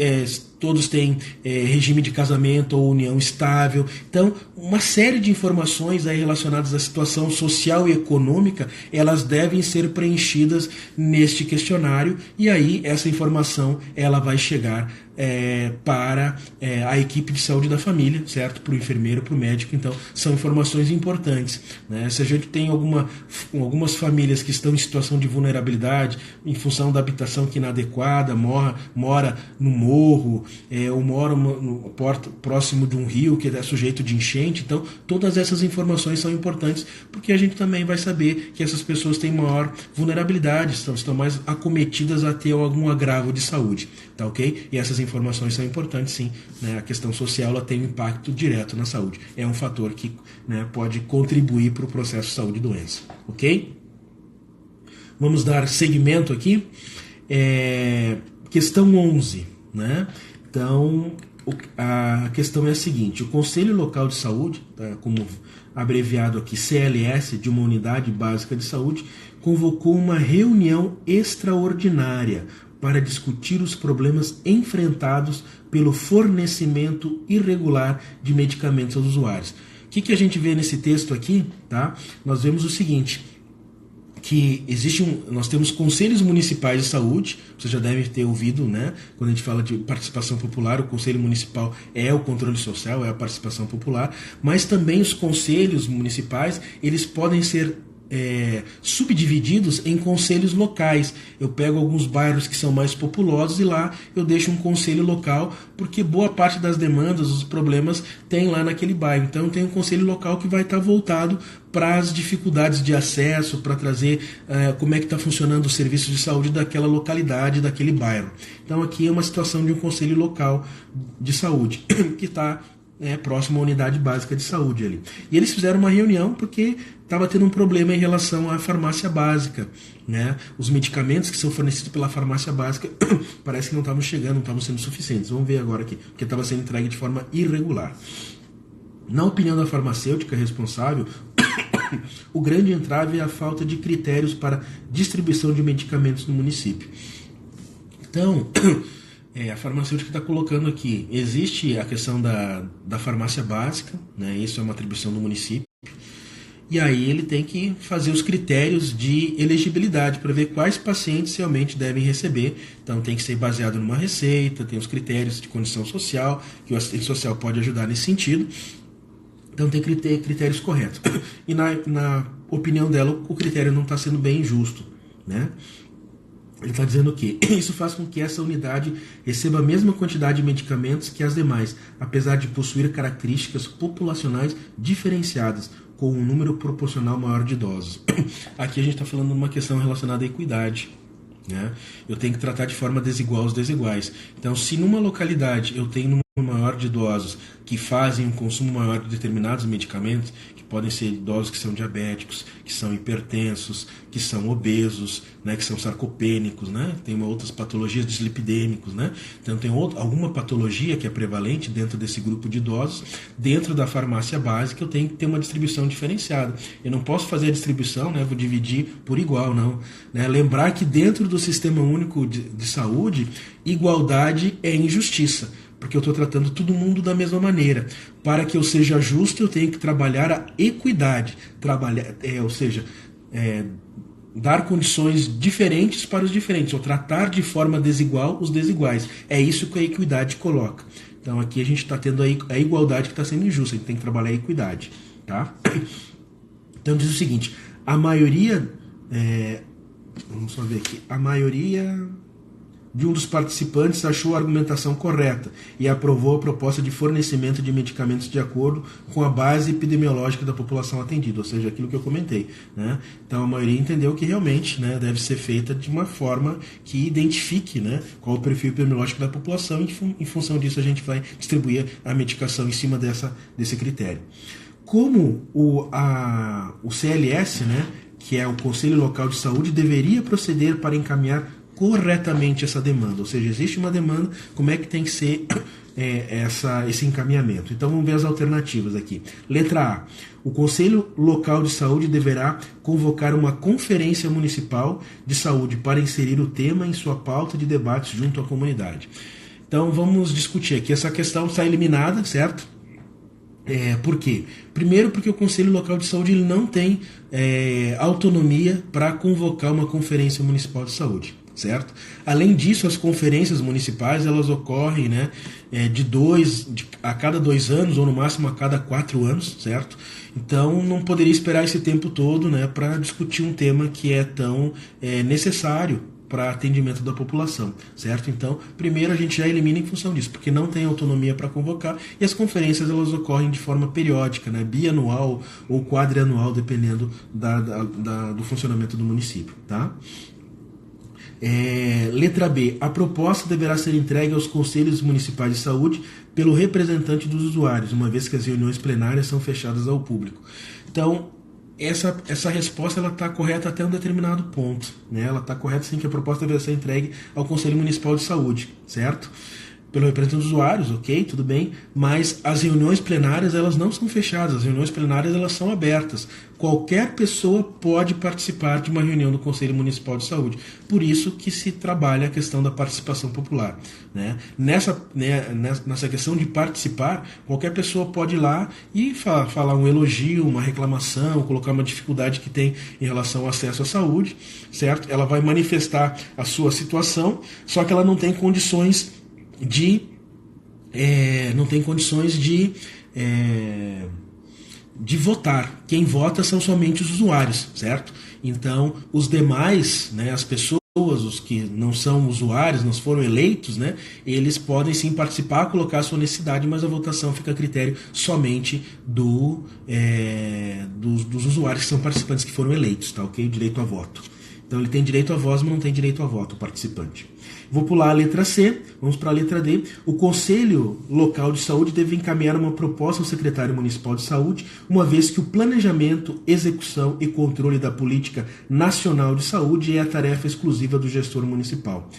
todos têm regime de casamento ou união estável. Então, uma série de informações aí relacionadas à situação social e econômica, elas devem ser preenchidas neste questionário, e aí essa informação ela vai chegar para a equipe de saúde da família, certo? Para o enfermeiro, para o médico. Então, são informações importantes, né? Se a gente tem algumas famílias que estão em situação de vulnerabilidade, em função da habitação que é inadequada, mora no morro, ou mora próximo de um rio que é sujeito de enchente, então todas essas informações são importantes, porque a gente também vai saber que essas pessoas têm maior vulnerabilidade, estão mais acometidas a ter algum agravo de saúde, tá ok? E essas informações são importantes, sim, né? A questão social ela tem um impacto direto na saúde, é um fator que, né, pode contribuir para o processo de saúde e doença, ok? Vamos dar seguimento aqui. Questão 11, né? Então, a questão é a seguinte: o Conselho Local de Saúde, tá, como abreviado aqui CLS, de uma unidade básica de saúde, convocou uma reunião extraordinária para discutir os problemas enfrentados pelo fornecimento irregular de medicamentos aos usuários. O que a gente vê nesse texto aqui? Tá? Nós vemos o seguinte, que nós temos conselhos municipais de saúde, você já deve ter ouvido, né? Quando a gente fala de participação popular, o conselho municipal é o controle social, é a participação popular, mas também os conselhos municipais, eles podem ser subdivididos em conselhos locais. Eu pego alguns bairros que são mais populosos e lá eu deixo um conselho local, porque boa parte das demandas, os problemas tem lá naquele bairro. Então tem um conselho local que vai estar voltado para as dificuldades de acesso, para trazer como é que está funcionando o serviço de saúde daquela localidade, daquele bairro. Então aqui é uma situação de um conselho local de saúde que está próximo à unidade básica de saúde ali. E eles fizeram uma reunião porque estava tendo um problema em relação à farmácia básica, né? Os medicamentos que são fornecidos pela farmácia básica parece que não estavam chegando, não estavam sendo suficientes. Vamos ver agora aqui, porque estava sendo entregue de forma irregular. Na opinião da farmacêutica responsável, o grande entrave é a falta de critérios para distribuição de medicamentos no município. Então, a farmacêutica está colocando aqui, existe a questão da farmácia básica, né? Isso é uma atribuição do município, e aí ele tem que fazer os critérios de elegibilidade para ver quais pacientes realmente devem receber. Então tem que ser baseado numa receita, tem os critérios de condição social, que o assistente social pode ajudar nesse sentido. Então tem que ter critérios corretos. E na opinião dela, o critério não está sendo bem justo, né? Ele está dizendo que isso faz com que essa unidade receba a mesma quantidade de medicamentos que as demais, apesar de possuir características populacionais diferenciadas, com um número proporcional maior de idosos. Aqui a gente está falando de uma questão relacionada à equidade, né? Eu tenho que tratar de forma desigual os desiguais. Então, se numa localidade eu tenho um número maior de idosos que fazem um consumo maior de determinados medicamentos, que podem ser idosos que são diabéticos, que são hipertensos, que são obesos, né, que são sarcopênicos, né, tem outras patologias, dislipidêmicos, né, então tem alguma patologia que é prevalente dentro desse grupo de idosos. Dentro da farmácia básica eu tenho que ter uma distribuição diferenciada. Eu não posso fazer a distribuição, né, vou dividir por igual, não, né. Lembrar que dentro do Sistema Único de Saúde, igualdade é injustiça, porque eu estou tratando todo mundo da mesma maneira. Para que eu seja justo, eu tenho que trabalhar a equidade, ou seja, dar condições diferentes para os diferentes, ou tratar de forma desigual os desiguais. É isso que a equidade coloca. Então aqui a gente está tendo a igualdade que está sendo injusta, a gente tem que trabalhar a equidade. Tá? Então diz o seguinte, a maioria, vamos só ver aqui, a maioria de um dos participantes achou a argumentação correta e aprovou a proposta de fornecimento de medicamentos de acordo com a base epidemiológica da população atendida, ou seja, aquilo que eu comentei, né? Então a maioria entendeu que realmente, né, deve ser feita de uma forma que identifique, né, qual o perfil epidemiológico da população e em função disso a gente vai distribuir a medicação em cima desse critério. como o CLS, né, que é o Conselho Local de Saúde, deveria proceder para encaminhar corretamente essa demanda. Ou seja, existe uma demanda, como é que tem que ser esse encaminhamento? Então vamos ver as alternativas aqui. Letra A. O Conselho Local de Saúde deverá convocar uma conferência municipal de saúde para inserir o tema em sua pauta de debates junto à comunidade. Então vamos discutir aqui. Essa questão está eliminada, certo? Por quê? Primeiro porque o Conselho Local de Saúde ele não tem autonomia para convocar uma conferência municipal de saúde, certo? Além disso, as conferências municipais elas ocorrem, né, a cada 2 anos ou no máximo a cada 4 anos, certo? Então não poderia esperar esse tempo todo, né, para discutir um tema que é tão necessário para atendimento da população, certo? Então, primeiro a gente já elimina em função disso, porque não tem autonomia para convocar e as conferências elas ocorrem de forma periódica, né? Bianual ou quadrianual, dependendo do funcionamento do município, tá? Letra B. A proposta deverá ser entregue aos conselhos municipais de saúde pelo representante dos usuários, uma vez que as reuniões plenárias são fechadas ao público. Então, essa resposta ela está correta até um determinado ponto, né? Ela está correta sim que a proposta deve ser entregue ao Conselho Municipal de Saúde, certo? Pelo representante dos usuários, ok, tudo bem, mas as reuniões plenárias elas não são fechadas, as reuniões plenárias elas são abertas. Qualquer pessoa pode participar de uma reunião do Conselho Municipal de Saúde, por isso que se trabalha a questão da participação popular, né? Nessa questão de participar, qualquer pessoa pode ir lá e falar um elogio, uma reclamação, colocar uma dificuldade que tem em relação ao acesso à saúde, certo? Ela vai manifestar a sua situação, só que ela não tem condições de votar. Quem vota são somente os usuários, certo? Então, os demais, né, as pessoas, os que não são usuários, não foram eleitos, né, eles podem sim participar, colocar a sua necessidade, mas a votação fica a critério somente dos usuários que são participantes que foram eleitos, tá ok? Direito a voto. Então ele tem direito à voz, mas não tem direito a voto, o participante. Vou pular a letra C, vamos para a letra D. O Conselho Local de Saúde deve encaminhar uma proposta ao Secretário Municipal de Saúde, uma vez que o planejamento, execução e controle da Política Nacional de Saúde é a tarefa exclusiva do gestor municipal.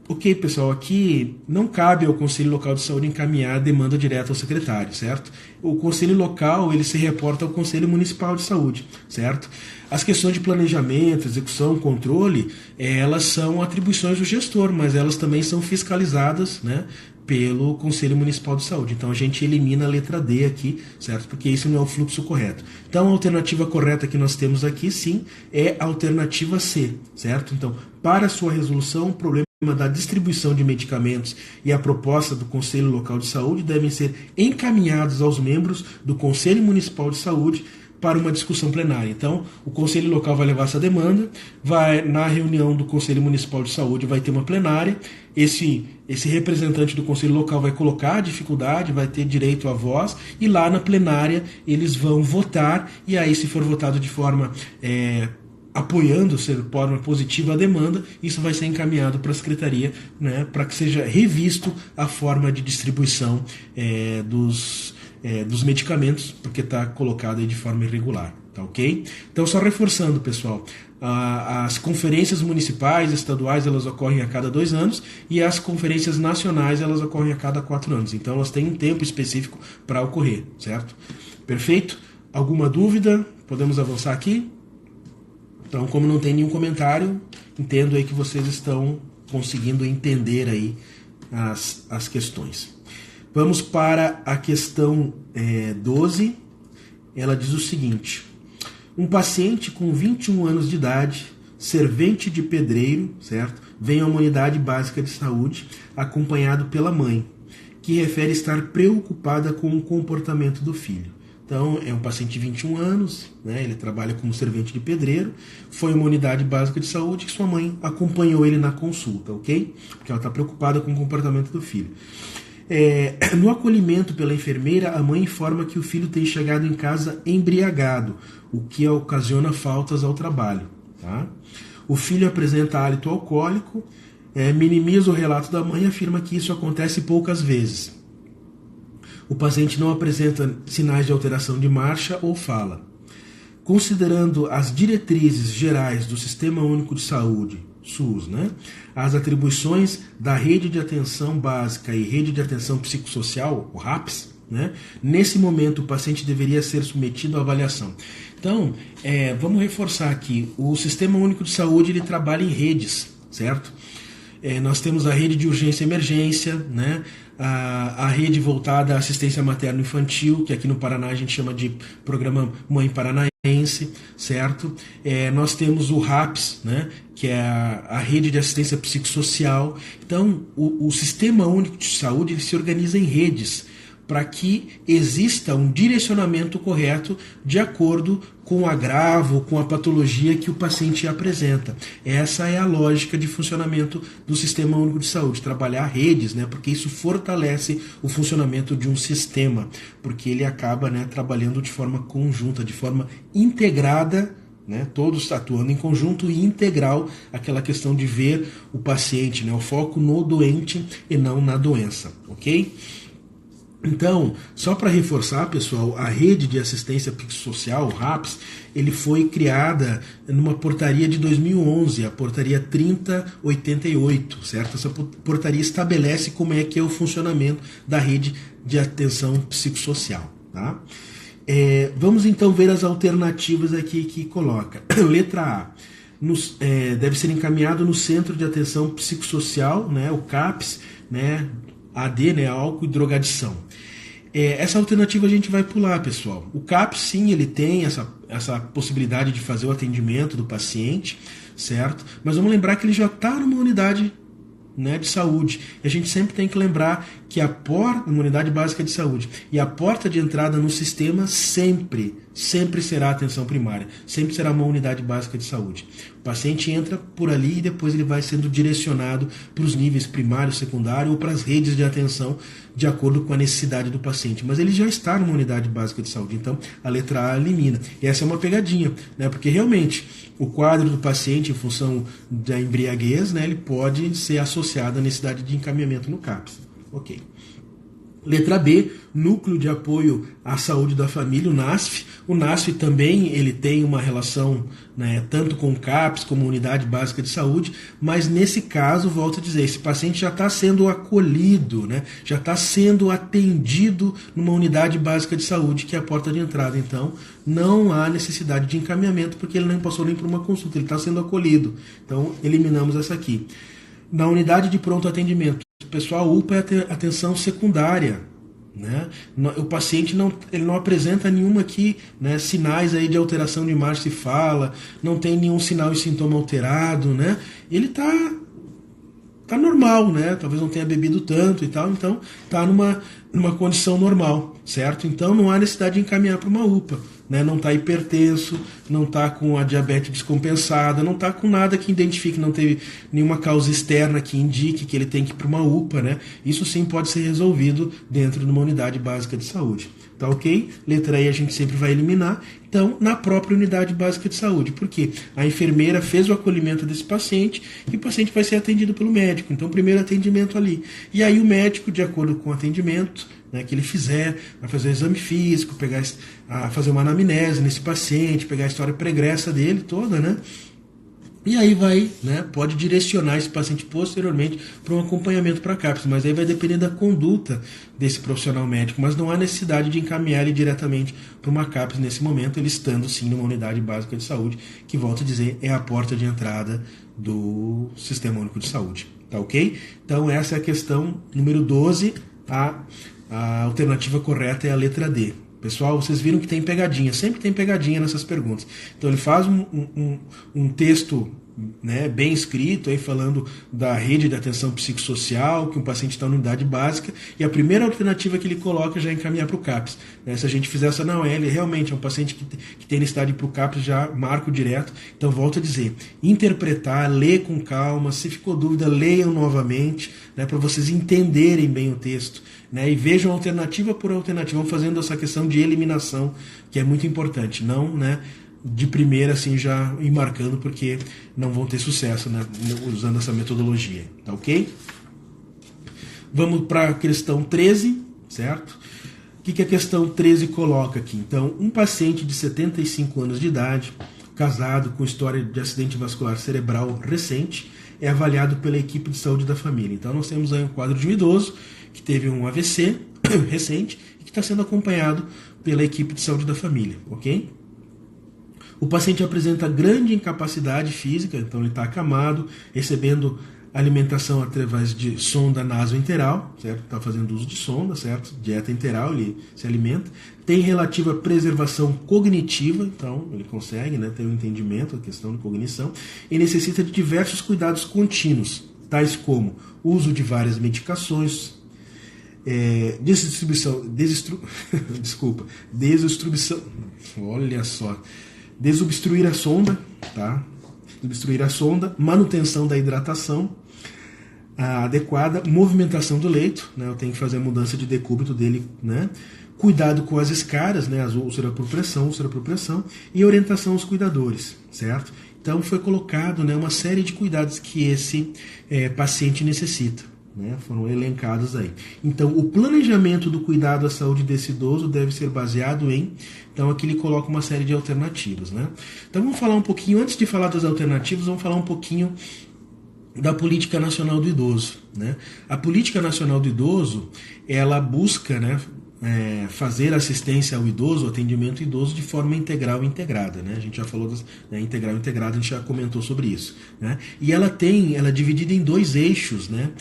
Ok, pessoal, aqui não cabe ao Conselho Local de Saúde encaminhar a demanda direta ao secretário, certo? O Conselho Local, ele se reporta ao Conselho Municipal de Saúde, certo? As questões de planejamento, execução, controle, elas são atribuições do gestor, mas elas também são fiscalizadas, né, pelo Conselho Municipal de Saúde. Então a gente elimina a letra D aqui, certo? Porque isso não é o fluxo correto. Então a alternativa correta que nós temos aqui, sim, é a alternativa C, certo? Então, para a sua resolução, o problema da distribuição de medicamentos e a proposta do Conselho Local de Saúde devem ser encaminhados aos membros do Conselho Municipal de Saúde para uma discussão plenária. Então, o Conselho Local vai levar essa demanda, na reunião do Conselho Municipal de Saúde vai ter uma plenária, esse representante do Conselho Local vai colocar a dificuldade, vai ter direito à voz, e lá na plenária eles vão votar, e aí se for votado de forma apoiando, de forma positiva a demanda, isso vai ser encaminhado para a Secretaria, né, para que seja revisto a forma de distribuição dos medicamentos, porque está colocado aí de forma irregular, tá ok? Então, só reforçando, pessoal, as conferências municipais, estaduais, elas ocorrem a cada 2 anos, e as conferências nacionais, elas ocorrem a cada 4 anos, então elas têm um tempo específico para ocorrer, certo? Perfeito? Alguma dúvida? Podemos avançar aqui? Então, como não tem nenhum comentário, entendo aí que vocês estão conseguindo entender aí as questões. Vamos para a questão 12. Ela diz o seguinte: um paciente com 21 anos de idade, servente de pedreiro, certo? Vem a uma unidade básica de saúde, acompanhado pela mãe, que refere estar preocupada com o comportamento do filho. Então, é um paciente de 21 anos, né? Ele trabalha como servente de pedreiro, foi uma unidade básica de saúde que sua mãe acompanhou ele na consulta, ok? Porque ela está preocupada com o comportamento do filho. No acolhimento pela enfermeira, a mãe informa que o filho tem chegado em casa embriagado, o que ocasiona faltas ao trabalho. Tá? O filho apresenta hálito alcoólico, minimiza o relato da mãe e afirma que isso acontece poucas vezes. o paciente não apresenta sinais de alteração de marcha ou fala. Considerando as diretrizes gerais do Sistema Único de Saúde, SUS, né, as atribuições da Rede de Atenção Básica e Rede de Atenção Psicossocial, o RAPS, né, nesse momento o paciente deveria ser submetido à avaliação. Então, vamos reforçar aqui, o Sistema Único de Saúde ele trabalha em redes, certo? Nós temos a rede de urgência e emergência, né? A rede voltada à assistência materno-infantil, que aqui no Paraná a gente chama de Programa Mãe Paranaense, certo? Nós temos o RAPS, né? Que é a rede de assistência psicossocial. Então, o Sistema Único de Saúde ele se organiza em redes, para que exista um direcionamento correto de acordo com o agravo, com a patologia que o paciente apresenta. Essa é a lógica de funcionamento do Sistema Único de Saúde, trabalhar redes, né, porque isso fortalece o funcionamento de um sistema, porque ele acaba, né, trabalhando de forma conjunta, de forma integrada, né, todos atuando em conjunto e integral, aquela questão de ver o paciente, né, o foco no doente e não na doença, ok? Então, só para reforçar, pessoal, a rede de assistência psicossocial, o RAPS, ele foi criada numa portaria de 2011, a portaria 3088, certo? Essa portaria estabelece como é que é o funcionamento da rede de atenção psicossocial, tá? Vamos então ver as alternativas aqui que coloca. Letra A. Deve ser encaminhado no Centro de Atenção Psicossocial, né, o CAPS, né, AD, né, álcool e drogadição. Essa alternativa a gente vai pular, pessoal. O CAPS, sim, ele tem essa possibilidade de fazer o atendimento do paciente, certo? Mas vamos lembrar que ele já está numa unidade, né, de saúde. E a gente sempre tem que lembrar que uma unidade básica de saúde, e a porta de entrada no sistema sempre será a atenção primária, sempre será uma unidade básica de saúde. O paciente entra por ali e depois ele vai sendo direcionado para os níveis primário, secundário ou para as redes de atenção de acordo com a necessidade do paciente. Mas ele já está numa unidade básica de saúde, então a letra A elimina. E essa é uma pegadinha, né? Porque realmente o quadro do paciente, em função da embriaguez, né, ele pode ser associado à necessidade de encaminhamento no CAPS. Ok. Letra B, Núcleo de Apoio à Saúde da Família, o NASF. O NASF também ele tem uma relação, né, tanto com o CAPS como Unidade Básica de Saúde, mas nesse caso, volto a dizer, esse paciente já está sendo acolhido, né, já está sendo atendido numa Unidade Básica de Saúde, que é a porta de entrada. Então, não há necessidade de encaminhamento, porque ele não passou nem por uma consulta, ele está sendo acolhido. Então, eliminamos essa aqui. Na unidade de pronto atendimento, pessoal, UPA é atenção secundária, né? O paciente ele não apresenta nenhuma aqui, né, sinais aí de alteração de marcha e fala, não tem nenhum sinal e sintoma alterado, né? Ele tá normal, né? Talvez não tenha bebido tanto e tal, então tá numa condição normal, certo? Então não há necessidade de encaminhar para uma UPA, né? Não está hipertenso, não está com a diabetes descompensada, não está com nada que identifique, não teve nenhuma causa externa que indique que ele tem que ir para uma UPA, né? Isso sim pode ser resolvido dentro de uma unidade básica de saúde. Tá ok? Letra E a gente sempre vai eliminar. Então, na própria unidade básica de saúde. Porque a enfermeira fez o acolhimento desse paciente e o paciente vai ser atendido pelo médico. Então, primeiro atendimento ali. E aí o médico, de acordo com o atendimento, né, que ele fizer, vai fazer o exame físico, fazer uma anamnese nesse paciente, pegar a história pregressa dele toda, né? E aí vai, né, pode direcionar esse paciente posteriormente para um acompanhamento para a CAPS, mas aí vai depender da conduta desse profissional médico, mas não há necessidade de encaminhar ele diretamente para uma CAPS nesse momento, ele estando sim numa unidade básica de saúde, que, volto a dizer, é a porta de entrada do Sistema Único de Saúde. Tá ok? Então essa é a questão número 12, a alternativa correta é a letra D. Pessoal, vocês viram que tem pegadinha, sempre tem pegadinha nessas perguntas. Então ele faz um texto, né, bem escrito, aí falando da rede de atenção psicossocial, que um paciente está na unidade básica, e a primeira alternativa que ele coloca já é encaminhar para o CAPS. Né? Se a gente fizer essa, não, ele realmente é um paciente que tem necessidade de ir para o CAPS, já marco direto. Então, volto a dizer, interpretar, ler com calma, se ficou dúvida, leiam novamente, né, para vocês entenderem bem o texto. Né, e vejam alternativa por alternativa, vão fazendo essa questão de eliminação, que é muito importante, não, né, de primeira assim já ir marcando, porque não vão ter sucesso, né, usando essa metodologia, tá ok? Vamos para a questão 13, certo? que a questão 13 coloca aqui? Então, um paciente de 75 anos de idade, casado, com história de acidente vascular cerebral recente, é avaliado pela equipe de saúde da família. Então, nós temos aí um quadro de um idoso que teve um AVC recente e que está sendo acompanhado pela equipe de saúde da família, ok? O paciente apresenta grande incapacidade física, então ele está acamado, recebendo alimentação através de sonda nasointeral, certo? Está fazendo uso de sonda, certo? Dieta enteral, ele se alimenta. Tem relativa preservação cognitiva, então ele consegue, né, ter um entendimento, a questão de cognição, e necessita de diversos cuidados contínuos, tais como uso de várias medicações, desobstruir a sonda, tá? Desobstruir a sonda, manutenção da hidratação adequada, movimentação do leito, né? Eu tenho que fazer a mudança de decúbito dele, né? Cuidado com as escaras, né? As úlcera por pressão e orientação aos cuidadores, certo? Então foi colocado, né, uma série de cuidados que esse paciente necessita, né? Foram elencados aí. Então o planejamento do cuidado à saúde desse idoso deve ser baseado em... Então aqui ele coloca uma série de alternativas, né? Então vamos falar um pouquinho, antes de falar das alternativas, vamos falar um pouquinho da Política Nacional do Idoso, né? A Política Nacional do Idoso, ela busca, né, fazer assistência ao idoso, atendimento ao idoso de forma integral e integrada, né? A gente já falou integral e integrada, a gente já comentou sobre isso, né? E ela é dividida em dois eixos, né?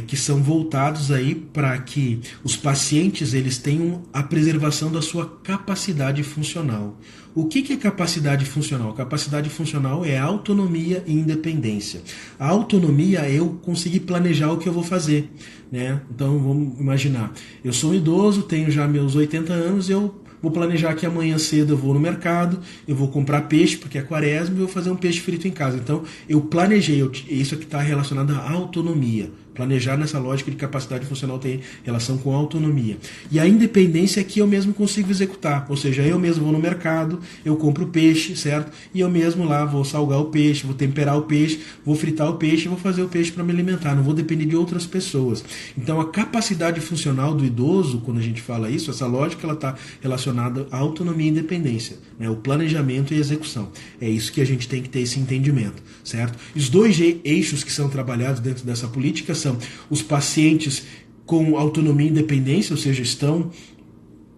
Que são voltados aí para que os pacientes eles tenham a preservação da sua capacidade funcional. O que é capacidade funcional? Capacidade funcional é autonomia e independência. A autonomia é eu conseguir planejar o que eu vou fazer, né? Então vamos imaginar, eu sou um idoso, tenho já meus 80 anos, eu vou planejar que amanhã cedo eu vou no mercado, eu vou comprar peixe, porque é quaresma, e vou fazer um peixe frito em casa. Então, eu planejei, isso aqui está relacionado à autonomia. Planejar nessa lógica de capacidade funcional tem relação com autonomia. E a independência é que eu mesmo consigo executar, ou seja, eu mesmo vou no mercado, eu compro peixe, certo? E eu mesmo lá vou salgar o peixe, vou temperar o peixe, vou fritar o peixe, vou fazer o peixe para me alimentar, não vou depender de outras pessoas. Então a capacidade funcional do idoso, quando a gente fala isso, essa lógica ela está relacionada à autonomia e independência, né? O planejamento e execução. É isso que a gente tem que ter esse entendimento, certo? Os dois eixos que são trabalhados dentro dessa política são os pacientes com autonomia e independência, ou seja, estão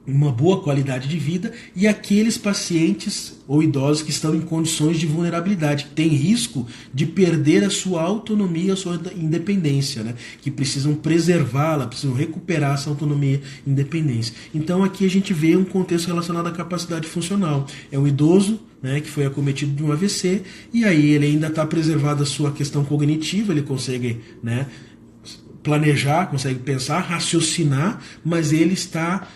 em uma boa qualidade de vida, e aqueles pacientes ou idosos que estão em condições de vulnerabilidade, que têm risco de perder a sua autonomia, a sua independência, né? Que precisam preservá-la, precisam recuperar essa autonomia e independência. Então aqui a gente vê um contexto relacionado à capacidade funcional. É um idoso, né, que foi acometido de um AVC, e aí ele ainda está preservado a sua questão cognitiva, ele consegue, né, planejar, consegue pensar, raciocinar, mas ele está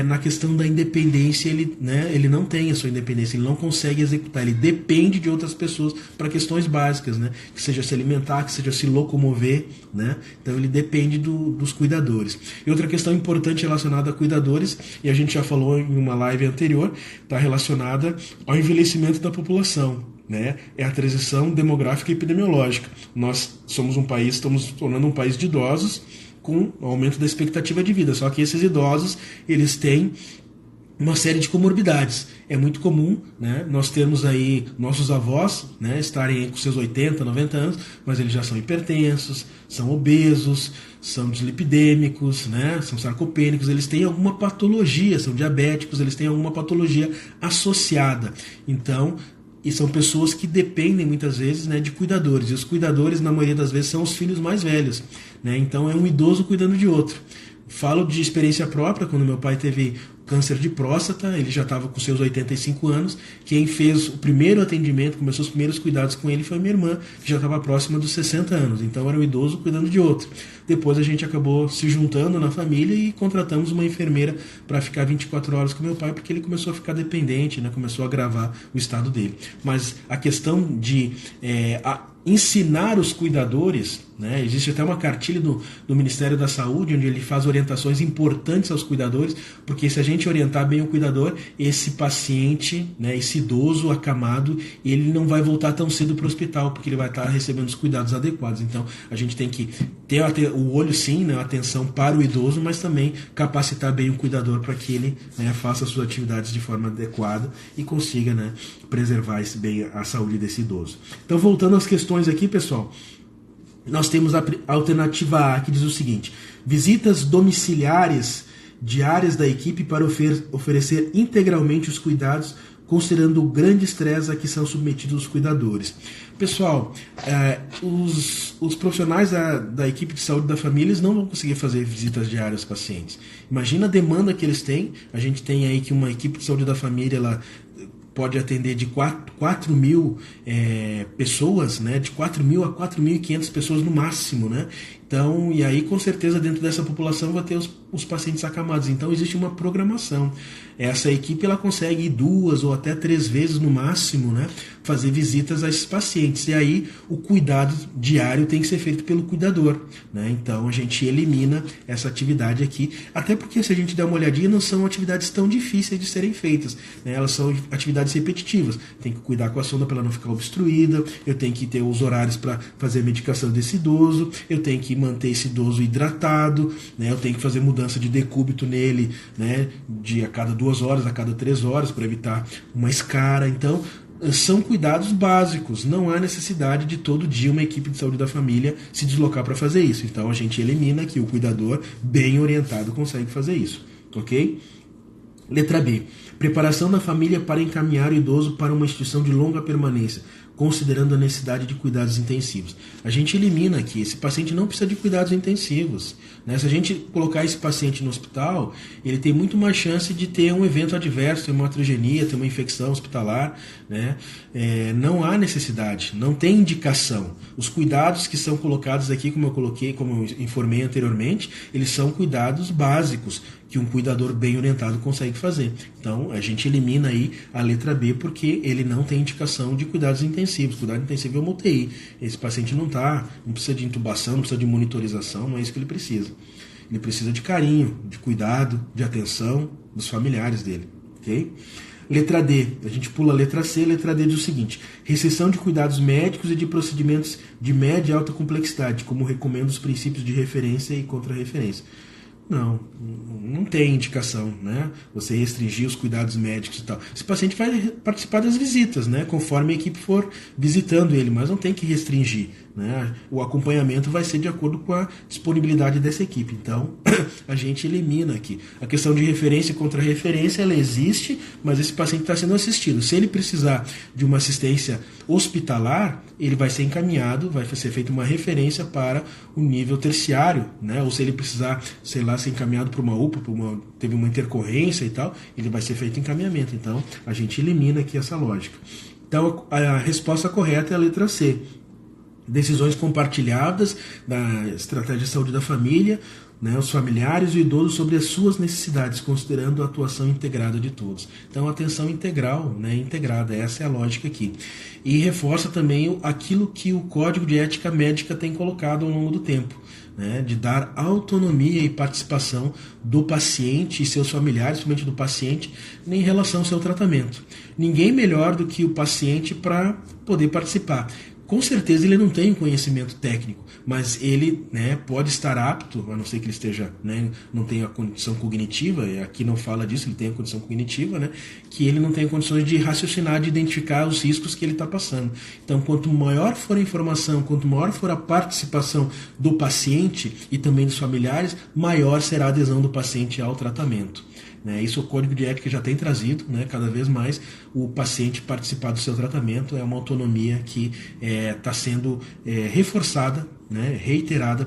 na questão da independência, ele não tem a sua independência, ele não consegue executar, ele depende de outras pessoas para questões básicas, né? Que seja se alimentar, que seja se locomover, né? Então ele depende dos cuidadores. E outra questão importante relacionada a cuidadores, e a gente já falou em uma live anterior, está relacionada ao envelhecimento da população, né? É a transição demográfica e epidemiológica. Nós somos um país, estamos tornando um país de idosos, com o aumento da expectativa de vida. Só que esses idosos, eles têm uma série de comorbidades. É muito comum, né, nós termos aí nossos avós, né, estarem com seus 80, 90 anos, mas eles já são hipertensos, são obesos, são dislipidêmicos, né, são sarcopênicos, eles têm alguma patologia, são diabéticos, eles têm alguma patologia associada. Então, e são pessoas que dependem muitas vezes, né, de cuidadores. E os cuidadores, na maioria das vezes, são os filhos mais velhos, né? Então é um idoso cuidando de outro. Falo de experiência própria, quando meu pai teve câncer de próstata, ele já estava com seus 85 anos, quem fez o primeiro atendimento, começou os primeiros cuidados com ele foi minha irmã, que já estava próxima dos 60 anos, então era um idoso cuidando de outro. Depois a gente acabou se juntando na família e contratamos uma enfermeira para ficar 24 horas com meu pai, porque ele começou a ficar dependente, né? Começou a agravar o estado dele. Mas a questão de ensinar os cuidadores, né? Existe até uma cartilha do Ministério da Saúde, onde ele faz orientações importantes aos cuidadores, porque se a gente gente orientar bem o cuidador, esse paciente, né, esse idoso acamado, ele não vai voltar tão cedo para o hospital, porque ele vai estar recebendo os cuidados adequados. Então, a gente tem que ter o olho, sim, né, a atenção para o idoso, mas também capacitar bem o cuidador para que ele, né, faça as suas atividades de forma adequada e consiga, né, preservar bem a saúde desse idoso. Então, voltando às questões aqui, pessoal, nós temos a alternativa A, que diz o seguinte: visitas domiciliares diárias da equipe para oferecer integralmente os cuidados, considerando o grande estresse a que são submetidos os cuidadores. Pessoal, os profissionais da equipe de saúde da família, eles não vão conseguir fazer visitas diárias aos pacientes. Imagina a demanda que eles têm. A gente tem aí que uma equipe de saúde da família, ela pode atender de 4 mil pessoas, né? De 4 mil a 4.500 pessoas no máximo, né? Então, e aí com certeza dentro dessa população vai ter os pacientes acamados. Então existe uma programação. Essa equipe ela consegue ir 2 ou até 3 vezes no máximo, né, fazer visitas a esses pacientes. E aí o cuidado diário tem que ser feito pelo cuidador, né? Então a gente elimina essa atividade aqui, até porque se a gente der uma olhadinha, não são atividades tão difíceis de serem feitas, né? Elas são atividades repetitivas. Tem que cuidar com a sonda para ela não ficar obstruída, eu tenho que ter os horários para fazer a medicação desse idoso, eu tenho que manter esse idoso hidratado, né? Eu tenho que fazer mudança de decúbito nele, né, a cada 2 horas, a cada 3 horas, para evitar uma escara. Então, são cuidados básicos, não há necessidade de todo dia uma equipe de saúde da família se deslocar para fazer isso. Então a gente elimina que o cuidador bem orientado consegue fazer isso, ok? Letra B. Preparação da família para encaminhar o idoso para uma instituição de longa permanência, considerando a necessidade de cuidados intensivos. A gente elimina aqui, esse paciente não precisa de cuidados intensivos, né? Se a gente colocar esse paciente no hospital, ele tem muito mais chance de ter um evento adverso, ter uma iatrogenia, ter uma infecção hospitalar, né? Não há necessidade, não tem indicação. Os cuidados que são colocados aqui, como eu informei anteriormente, eles são cuidados básicos que um cuidador bem orientado consegue fazer. Então, a gente elimina aí a letra B, porque ele não tem indicação de cuidados intensivos. Cuidado intensivo é uma UTI. Esse paciente não precisa de intubação, não precisa de monitorização, não é isso que ele precisa. Ele precisa de carinho, de cuidado, de atenção dos familiares dele, ok? Letra D, a gente pula a letra C. Letra D diz o seguinte: restrição de cuidados médicos e de procedimentos de média e alta complexidade, como recomendam os princípios de referência e contra-referência. Não tem indicação, né? Você restringir os cuidados médicos e tal. Esse paciente vai participar das visitas, né, conforme a equipe for visitando ele, mas não tem que restringir, né? O acompanhamento vai ser de acordo com a disponibilidade dessa equipe. Então, a gente elimina aqui. A questão de referência e contra-referência, ela existe, mas esse paciente está sendo assistido. Se ele precisar de uma assistência hospitalar, ele vai ser encaminhado, vai ser feita uma referência para o nível terciário, né? Ou se ele precisar, sei lá, ser encaminhado para uma UPA, teve uma intercorrência e tal, ele vai ser feito encaminhamento. Então, a gente elimina aqui essa lógica. Então, a resposta correta é a letra C. Decisões compartilhadas da estratégia de saúde da família, né, os familiares e o idoso sobre as suas necessidades, considerando a atuação integrada de todos. Então, atenção integral, né, integrada, essa é a lógica aqui. E reforça também aquilo que o Código de Ética Médica tem colocado ao longo do tempo, né, de dar autonomia e participação do paciente e seus familiares, principalmente do paciente, em relação ao seu tratamento. Ninguém melhor do que o paciente para poder participar. Com certeza ele não tem um conhecimento técnico, mas ele, né, pode estar apto, a não ser que ele esteja, né, não tenha a condição cognitiva, aqui não fala disso, ele tem a condição cognitiva, né, que ele não tem condições de raciocinar, de identificar os riscos que ele está passando. Então, quanto maior for a informação, quanto maior for a participação do paciente e também dos familiares, maior será a adesão do paciente ao tratamento. Isso o Código de Ética já tem trazido, né, cada vez mais o paciente participar do seu tratamento. É uma autonomia que está sendo reforçada, né, reiterada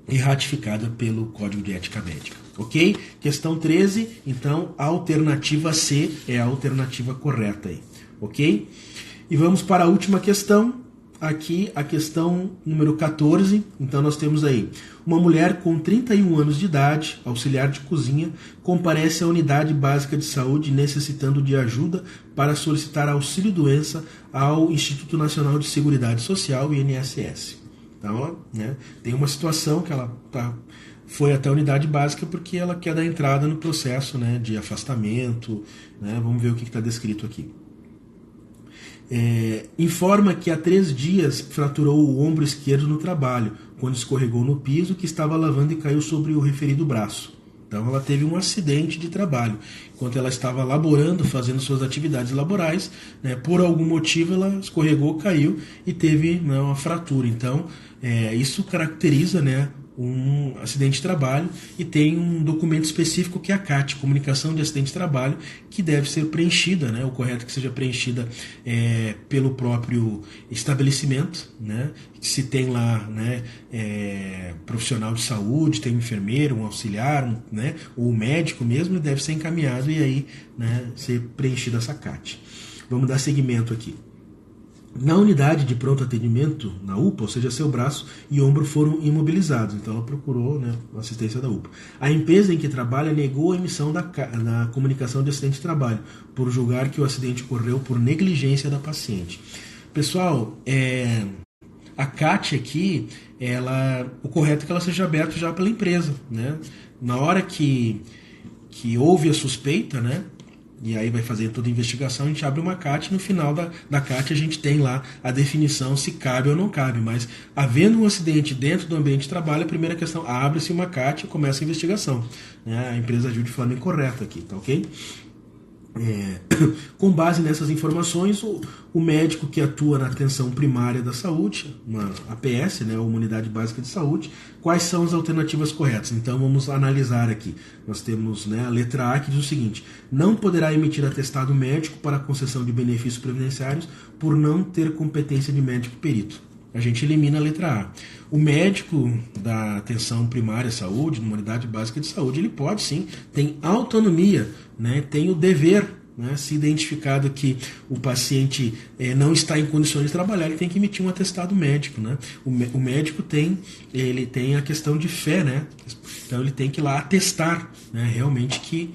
e ratificada pelo Código de Ética Médica. Ok? Questão 13, então a alternativa C é a alternativa correta aí. Ok? E vamos para a última questão. Aqui a questão número 14, então nós temos aí: uma mulher com 31 anos de idade, auxiliar de cozinha, comparece à unidade básica de saúde necessitando de ajuda para solicitar auxílio-doença ao Instituto Nacional de Seguridade Social, INSS. Então, né, tem uma situação que ela está foi até a unidade básica porque ela quer dar entrada no processo, né, de afastamento, né? Vamos ver o que está descrito aqui. Informa que há 3 dias fraturou o ombro esquerdo no trabalho, quando escorregou no piso que estava lavando e caiu sobre o referido braço. Então ela teve um acidente de trabalho. Enquanto ela estava laborando, fazendo suas atividades laborais, né, por algum motivo ela escorregou, caiu e teve, né, uma fratura. Então isso caracteriza, né, um acidente de trabalho, e tem um documento específico que é a CAT, Comunicação de Acidente de Trabalho, que deve ser preenchida, né? O correto é que seja preenchida pelo próprio estabelecimento, né? Se tem lá, né, profissional de saúde, tem um enfermeiro, um auxiliar, né, ou um médico mesmo, deve ser encaminhado e aí, né, ser preenchida essa CAT. Vamos dar seguimento aqui. Na unidade de pronto atendimento, na UPA, ou seja, seu braço e ombro foram imobilizados. Então ela procurou, né, a assistência da UPA. A empresa em que trabalha negou a emissão da comunicação de acidente de trabalho, por julgar que o acidente ocorreu por negligência da paciente. Pessoal, a CAT aqui, o correto é que ela seja aberta já pela empresa, né? Na hora que houve a suspeita, né? E aí vai fazer toda a investigação, a gente abre uma CAT, e no final da CAT a gente tem lá a definição se cabe ou não cabe. Mas havendo um acidente dentro do ambiente de trabalho, a primeira questão, abre-se uma CAT e começa a investigação, né? A empresa agiu de forma incorreta aqui, tá ok? Com base nessas informações, o médico que atua na atenção primária da saúde, uma APS, né, uma unidade básica de saúde, quais são as alternativas corretas? Então vamos analisar aqui. Nós temos, né, a letra A que diz o seguinte: não poderá emitir atestado médico para concessão de benefícios previdenciários por não ter competência de médico perito. A gente elimina a letra A. O médico da atenção primária à saúde, numa unidade básica de saúde, ele pode sim, tem autonomia, né, tem o dever, né, se identificado que o paciente não está em condições de trabalhar, ele tem que emitir um atestado médico, né? O médico ele tem a questão de fé, né? Então ele tem que ir lá atestar, né, realmente que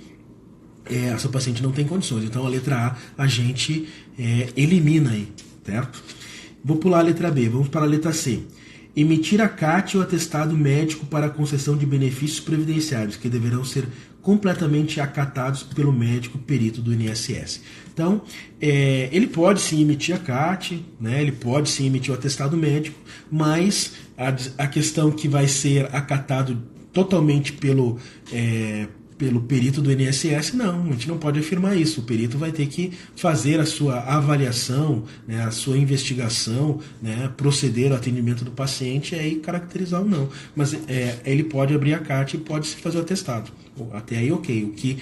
essa paciente não tem condições. Então a letra A gente elimina aí, certo? Vou pular a letra B, vamos para a letra C. Emitir a CAT ou atestado médico para a concessão de benefícios previdenciários, que deverão ser completamente acatados pelo médico perito do INSS. Então, ele pode sim emitir a CAT, né, ele pode sim emitir o atestado médico, mas a questão que vai ser acatado totalmente pelo perito do INSS, não, a gente não pode afirmar isso. O perito vai ter que fazer a sua avaliação, né, a sua investigação, né, proceder ao atendimento do paciente e aí caracterizar ou não. Mas ele pode abrir a CAT e pode se fazer o atestado. Até aí, ok. O que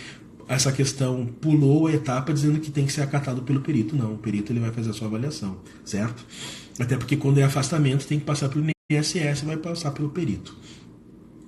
essa questão pulou a etapa dizendo que tem que ser acatado pelo perito. Não, o perito ele vai fazer a sua avaliação, certo? Até porque quando é afastamento tem que passar pelo INSS e vai passar pelo perito.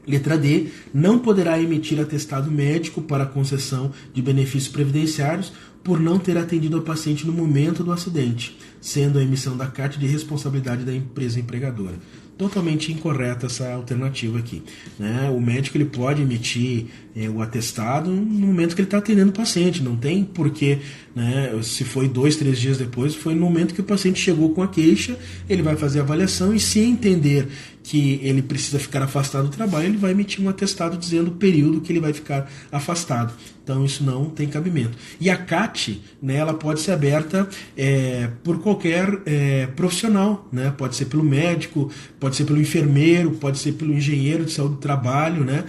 Letra D, não poderá emitir atestado médico para concessão de benefícios previdenciários por não ter atendido ao paciente no momento do acidente, sendo a emissão da CAT de responsabilidade da empresa empregadora. Totalmente incorreta essa alternativa aqui, né? O médico ele pode emitir o atestado no momento que ele está atendendo o paciente, não tem porquê, né? Se foi 2, 3 dias depois, foi no momento que o paciente chegou com a queixa, ele vai fazer a avaliação e se entender que ele precisa ficar afastado do trabalho, ele vai emitir um atestado dizendo o período que ele vai ficar afastado. Então isso não tem cabimento. E a CAT, né, ela pode ser aberta por qualquer profissional, né? Pode ser pelo médico, pode ser pelo enfermeiro, pode ser pelo engenheiro de saúde do trabalho, né?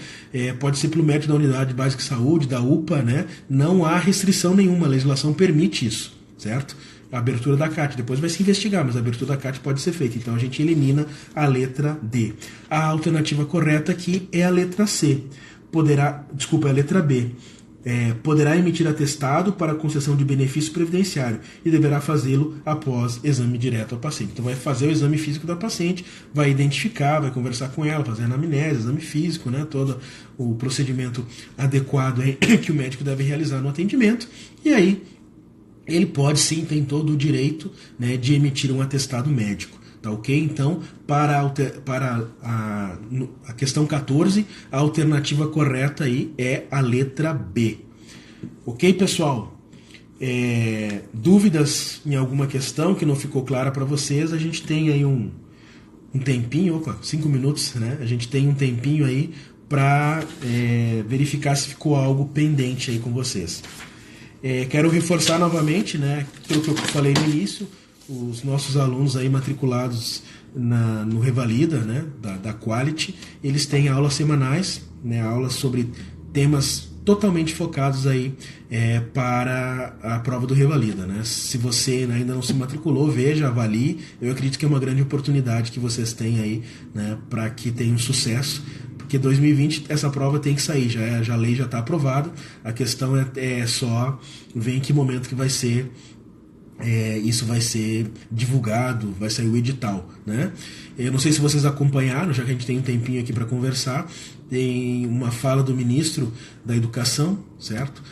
Pode ser pelo médico da unidade básica de saúde, da UPA, né? Não há restrição nenhuma, a legislação permite isso, certo? A abertura da CAT, depois vai se investigar, mas a abertura da CAT pode ser feita. Então a gente elimina a letra D. A alternativa correta aqui é a letra C. É a letra B. Poderá emitir atestado para concessão de benefício previdenciário e deverá fazê-lo após exame direto ao paciente. Então vai fazer o exame físico da paciente, vai identificar, vai conversar com ela, fazer anamnese, exame físico, né, todo o procedimento adequado aí que o médico deve realizar no atendimento, e aí ele pode sim, tem todo o direito, né, de emitir um atestado médico. Tá ok? Então, para a questão 14, a alternativa correta aí é a letra B. Ok, pessoal? Dúvidas em alguma questão que não ficou clara para vocês, a gente tem aí um tempinho, 5 minutos, né? A gente tem um tempinho aí para verificar se ficou algo pendente aí com vocês. Quero reforçar novamente, né, aquilo que eu falei no início, os nossos alunos aí matriculados no Revalida, né, da Quality, eles têm aulas semanais, né, aulas sobre temas totalmente focados aí para a prova do Revalida, né? Se você ainda não se matriculou, veja, avalie. Eu acredito que é uma grande oportunidade que vocês têm aí, né, para que tenham sucesso, porque 2020 essa prova tem que sair, já a lei já está aprovada, a questão é só ver em que momento que vai ser isso vai ser divulgado, vai sair o edital, né? Eu não sei se vocês acompanharam, já que a gente tem um tempinho aqui para conversar, tem uma fala do ministro da Educação, certo?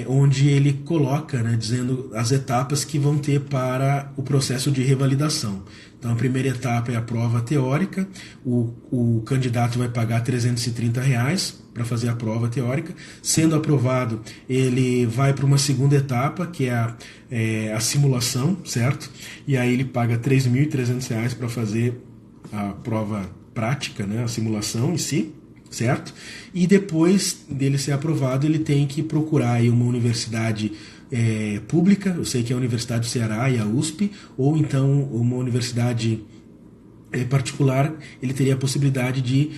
Onde ele coloca, né, dizendo as etapas que vão ter para o processo de revalidação. Então, a primeira etapa é a prova teórica, o candidato vai pagar R$330 para fazer a prova teórica. Sendo aprovado, ele vai para uma segunda etapa, que é a simulação, certo? E aí ele paga R$3.300 para fazer a prova prática, né, a simulação em si, certo? E depois dele ser aprovado, ele tem que procurar aí uma universidade pública, eu sei que é a Universidade do Ceará e a USP, ou então uma universidade particular, ele teria a possibilidade de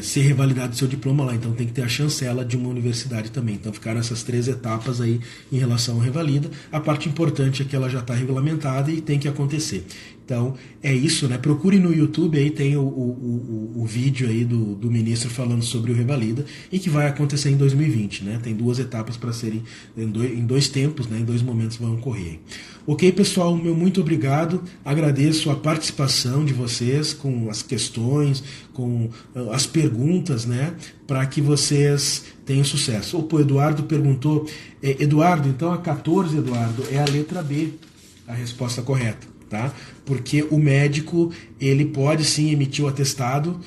ser revalidado seu diploma lá, então tem que ter a chancela de uma universidade também. Então ficaram essas 3 etapas aí em relação ao revalida. A parte importante é que ela já está regulamentada e tem que acontecer. Então é isso, né? Procure no YouTube, aí tem o vídeo aí do ministro falando sobre o revalida e que vai acontecer em 2020, né? Tem 2 etapas para serem em 2 tempos, né? Em 2 momentos vão ocorrer. Ok, pessoal, meu muito obrigado, agradeço a participação de vocês com as questões, com as perguntas, né, para que vocês tenham sucesso. O Eduardo perguntou, Eduardo, então a 14, Eduardo, é a letra B, a resposta correta, tá? Porque o médico, ele pode sim emitir o atestado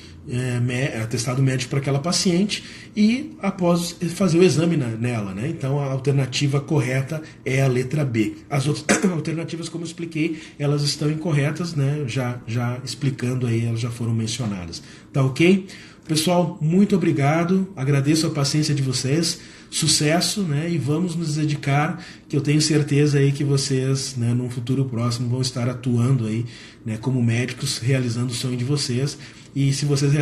médico para aquela paciente e após fazer o exame nela, né? Então a alternativa correta é a letra B. As outras alternativas, como eu expliquei, elas estão incorretas, né? Já explicando aí, elas já foram mencionadas. Tá ok? Pessoal, muito obrigado, agradeço a paciência de vocês, sucesso, né? E vamos nos dedicar, que eu tenho certeza aí que vocês, né, num futuro próximo vão estar atuando aí, né, como médicos, realizando o sonho de vocês. E se vocês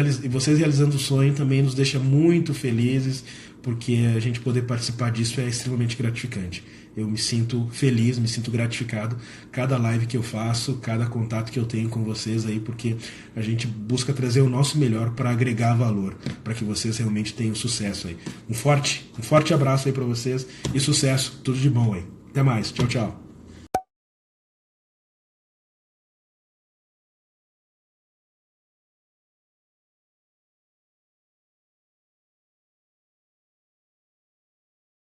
realizando o sonho também nos deixa muito felizes, porque a gente poder participar disso é extremamente gratificante. Eu me sinto feliz, me sinto gratificado cada live que eu faço, cada contato que eu tenho com vocês aí, porque a gente busca trazer o nosso melhor para agregar valor, para que vocês realmente tenham sucesso aí. Um forte abraço aí para vocês e sucesso, tudo de bom aí. Até mais, tchau, tchau.